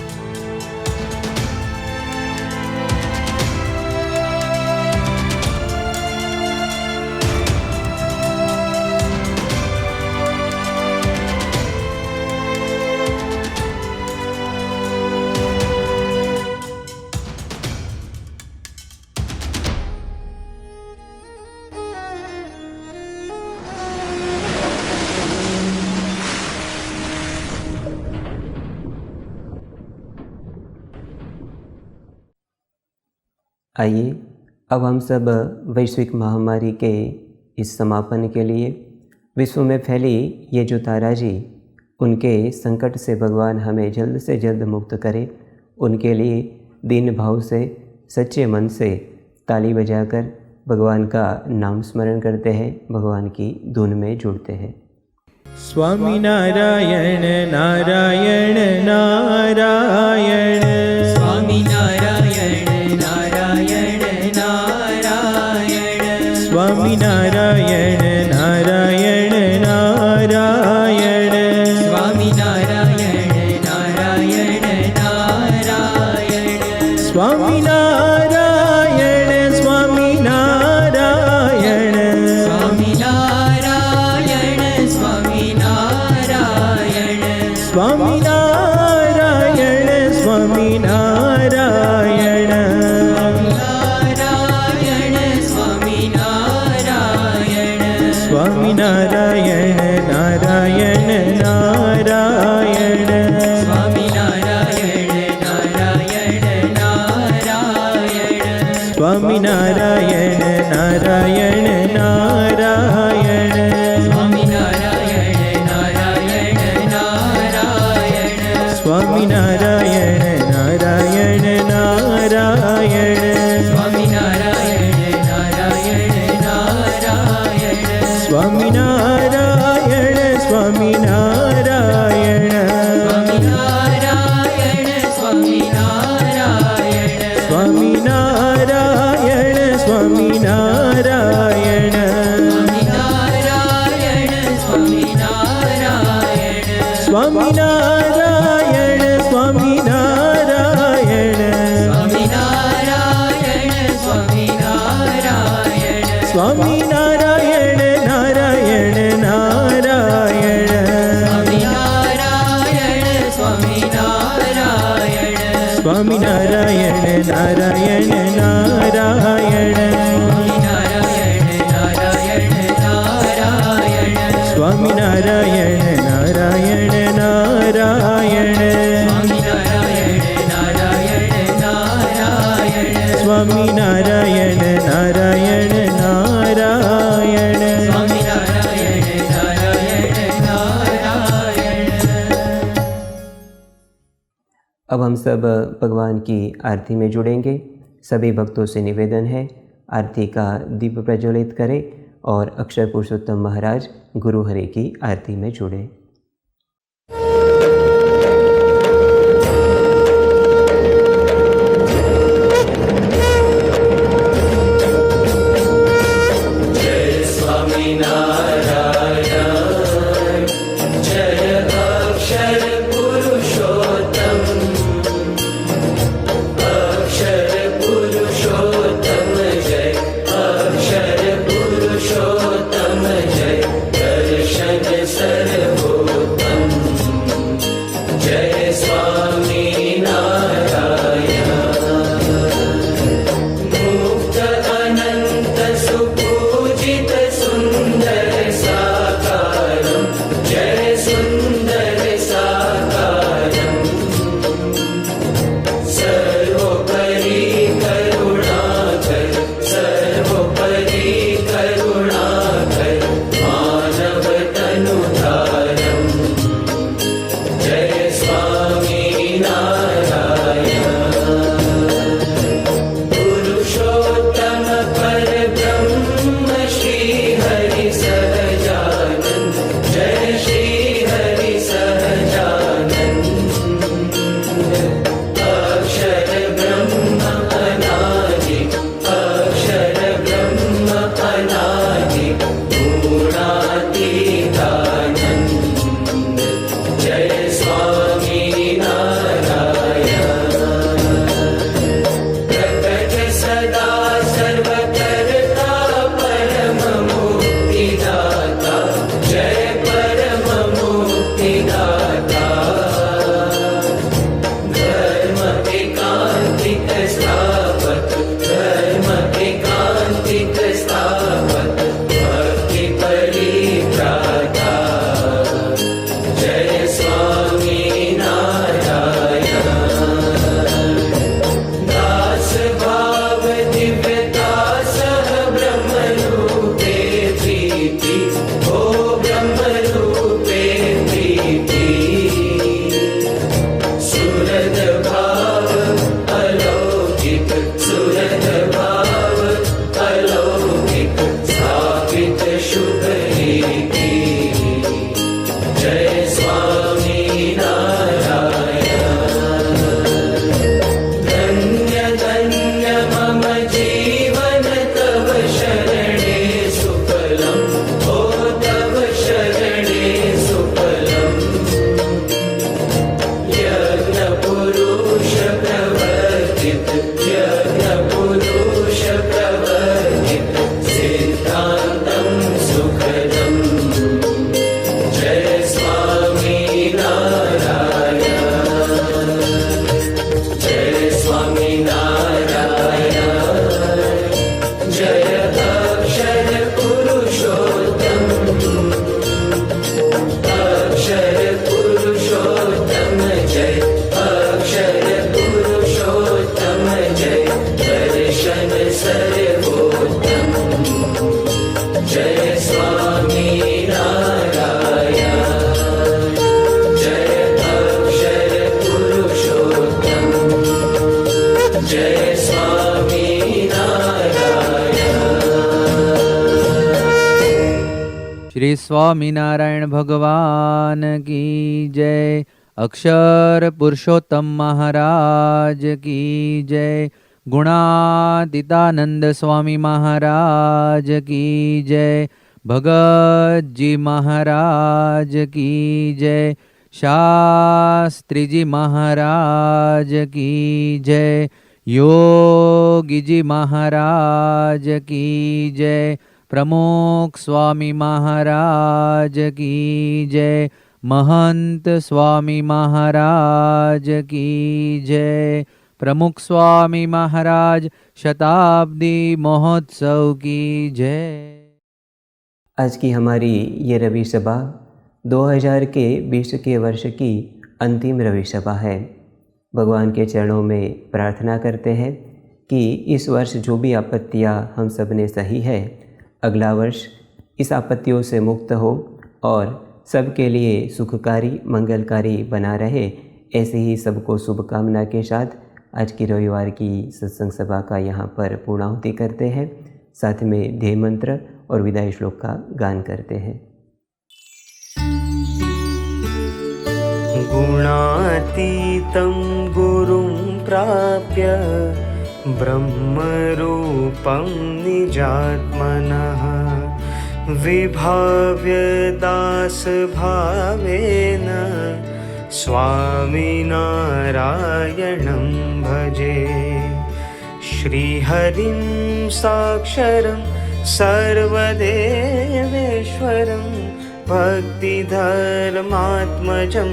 आइए अब हम सब वैश्विक महामारी के इस समापन के लिए विश्व में फैली ये जो ताराजी, उनके संकट से भगवान हमें जल्द से जल्द मुक्त करे, उनके लिए दीन भाव से सच्चे मन से ताली बजाकर भगवान का नाम स्मरण करते हैं, भगवान की धुन में जुड़ते हैं। स्वामी नारायण नारायण नारायण, स्वामी नारायण नारायण नारायण, स्वामी नारायण नारायण नारायण, स्वामी नारायण नारायण नारायण, स्वामी नारायण स्वामी नारायण, स्वामी नारायण स्वामी नारायण, स्वामी नारायण स्वामी नारायण, नारायण स्वामी नारायण, स्वामी नारायण नारायण नारायण, स्वामी नारायण नारायण नारायण, स्वामी नारायण नारायण नारायण, स्वामी नारायण नारायण नारायण, स्वामी नारायण नारायण नारायण, स्वामी नारायण नारायण नारायण, स्वामी नारायण स्वामी नारायण, स्वामी नारायण स्वामी नारायण, स्वामी नारायण स्वामी नारायण, स्वामी नारायण स्वामी नारायण, स्वामी नारायण स्वामी नारायण, स्वामी नारायण नारायण नारायण, स्वामी नारायण स्वामी नारायण, स्वामी नारायण नारायण नारायण, स्वामी नारायण नारायण नारायण, स्वामी नारायण नारायण नारायण, स्वामी नारायण नारायण नारायण। अब हम सब भगवान की आरती में जुड़ेंगे। सभी भक्तों से निवेदन है, आरती का दीप प्रज्वलित करें और अक्षर पुरुषोत्तम महाराज गुरु हरि की आरती में जुड़ें। जय स्वामी नारायण, जय अक्षर पुरुषोत्तम, अक्षर पुरुषोत्तम जय, अक्षर पुरुषोत्तम जय, दर्शन सर्वो श्री स्वामीनारायण भगवान की जय। अक्षर पुरुषोत्तम महाराज की जय। गुणातीतानंद स्वामी महाराज की जय। भगत जी महाराज की जय। शास्त्री जी महाराज की जय। योगी जी महाराज की जय। प्रमुख स्वामी महाराज की जय। महंत स्वामी महाराज की जय। प्रमुख स्वामी महाराज शताब्दी महोत्सव की जय। आज की हमारी ये रवि सभा 2020 के वर्ष की अंतिम रवि सभा है। भगवान के चरणों में प्रार्थना करते हैं कि इस वर्ष जो भी आपत्तियां हम सब ने सही है, अगला वर्ष इस आपत्तियों से मुक्त हो और सबके लिए सुखकारी मंगलकारी बना रहे। ऐसे ही सबको शुभकामना के साथ आज की रविवार की सत्संग सभा का यहाँ पर पूर्णाहुति करते हैं। साथ में ध्येय मंत्र और विदाई श्लोक का गान करते हैं। गुणातीतं गुरुं प्राप्य ब्रह्मरूपं निजात्मनः विभाव्य दासभावेन स्वामिनारायणं भजे। श्रीहरिं साक्षरं सर्वदेवेश्वरं भक्तिधर्मात्मजं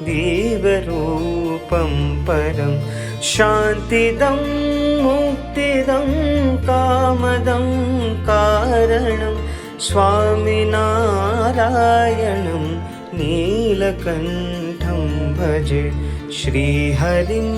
दिव्यरूपं परं शान्तिदं मुक्तिदं कामदं कारणं स्वामिनारायणं नीलकण्ठं भजे। श्रीहरिं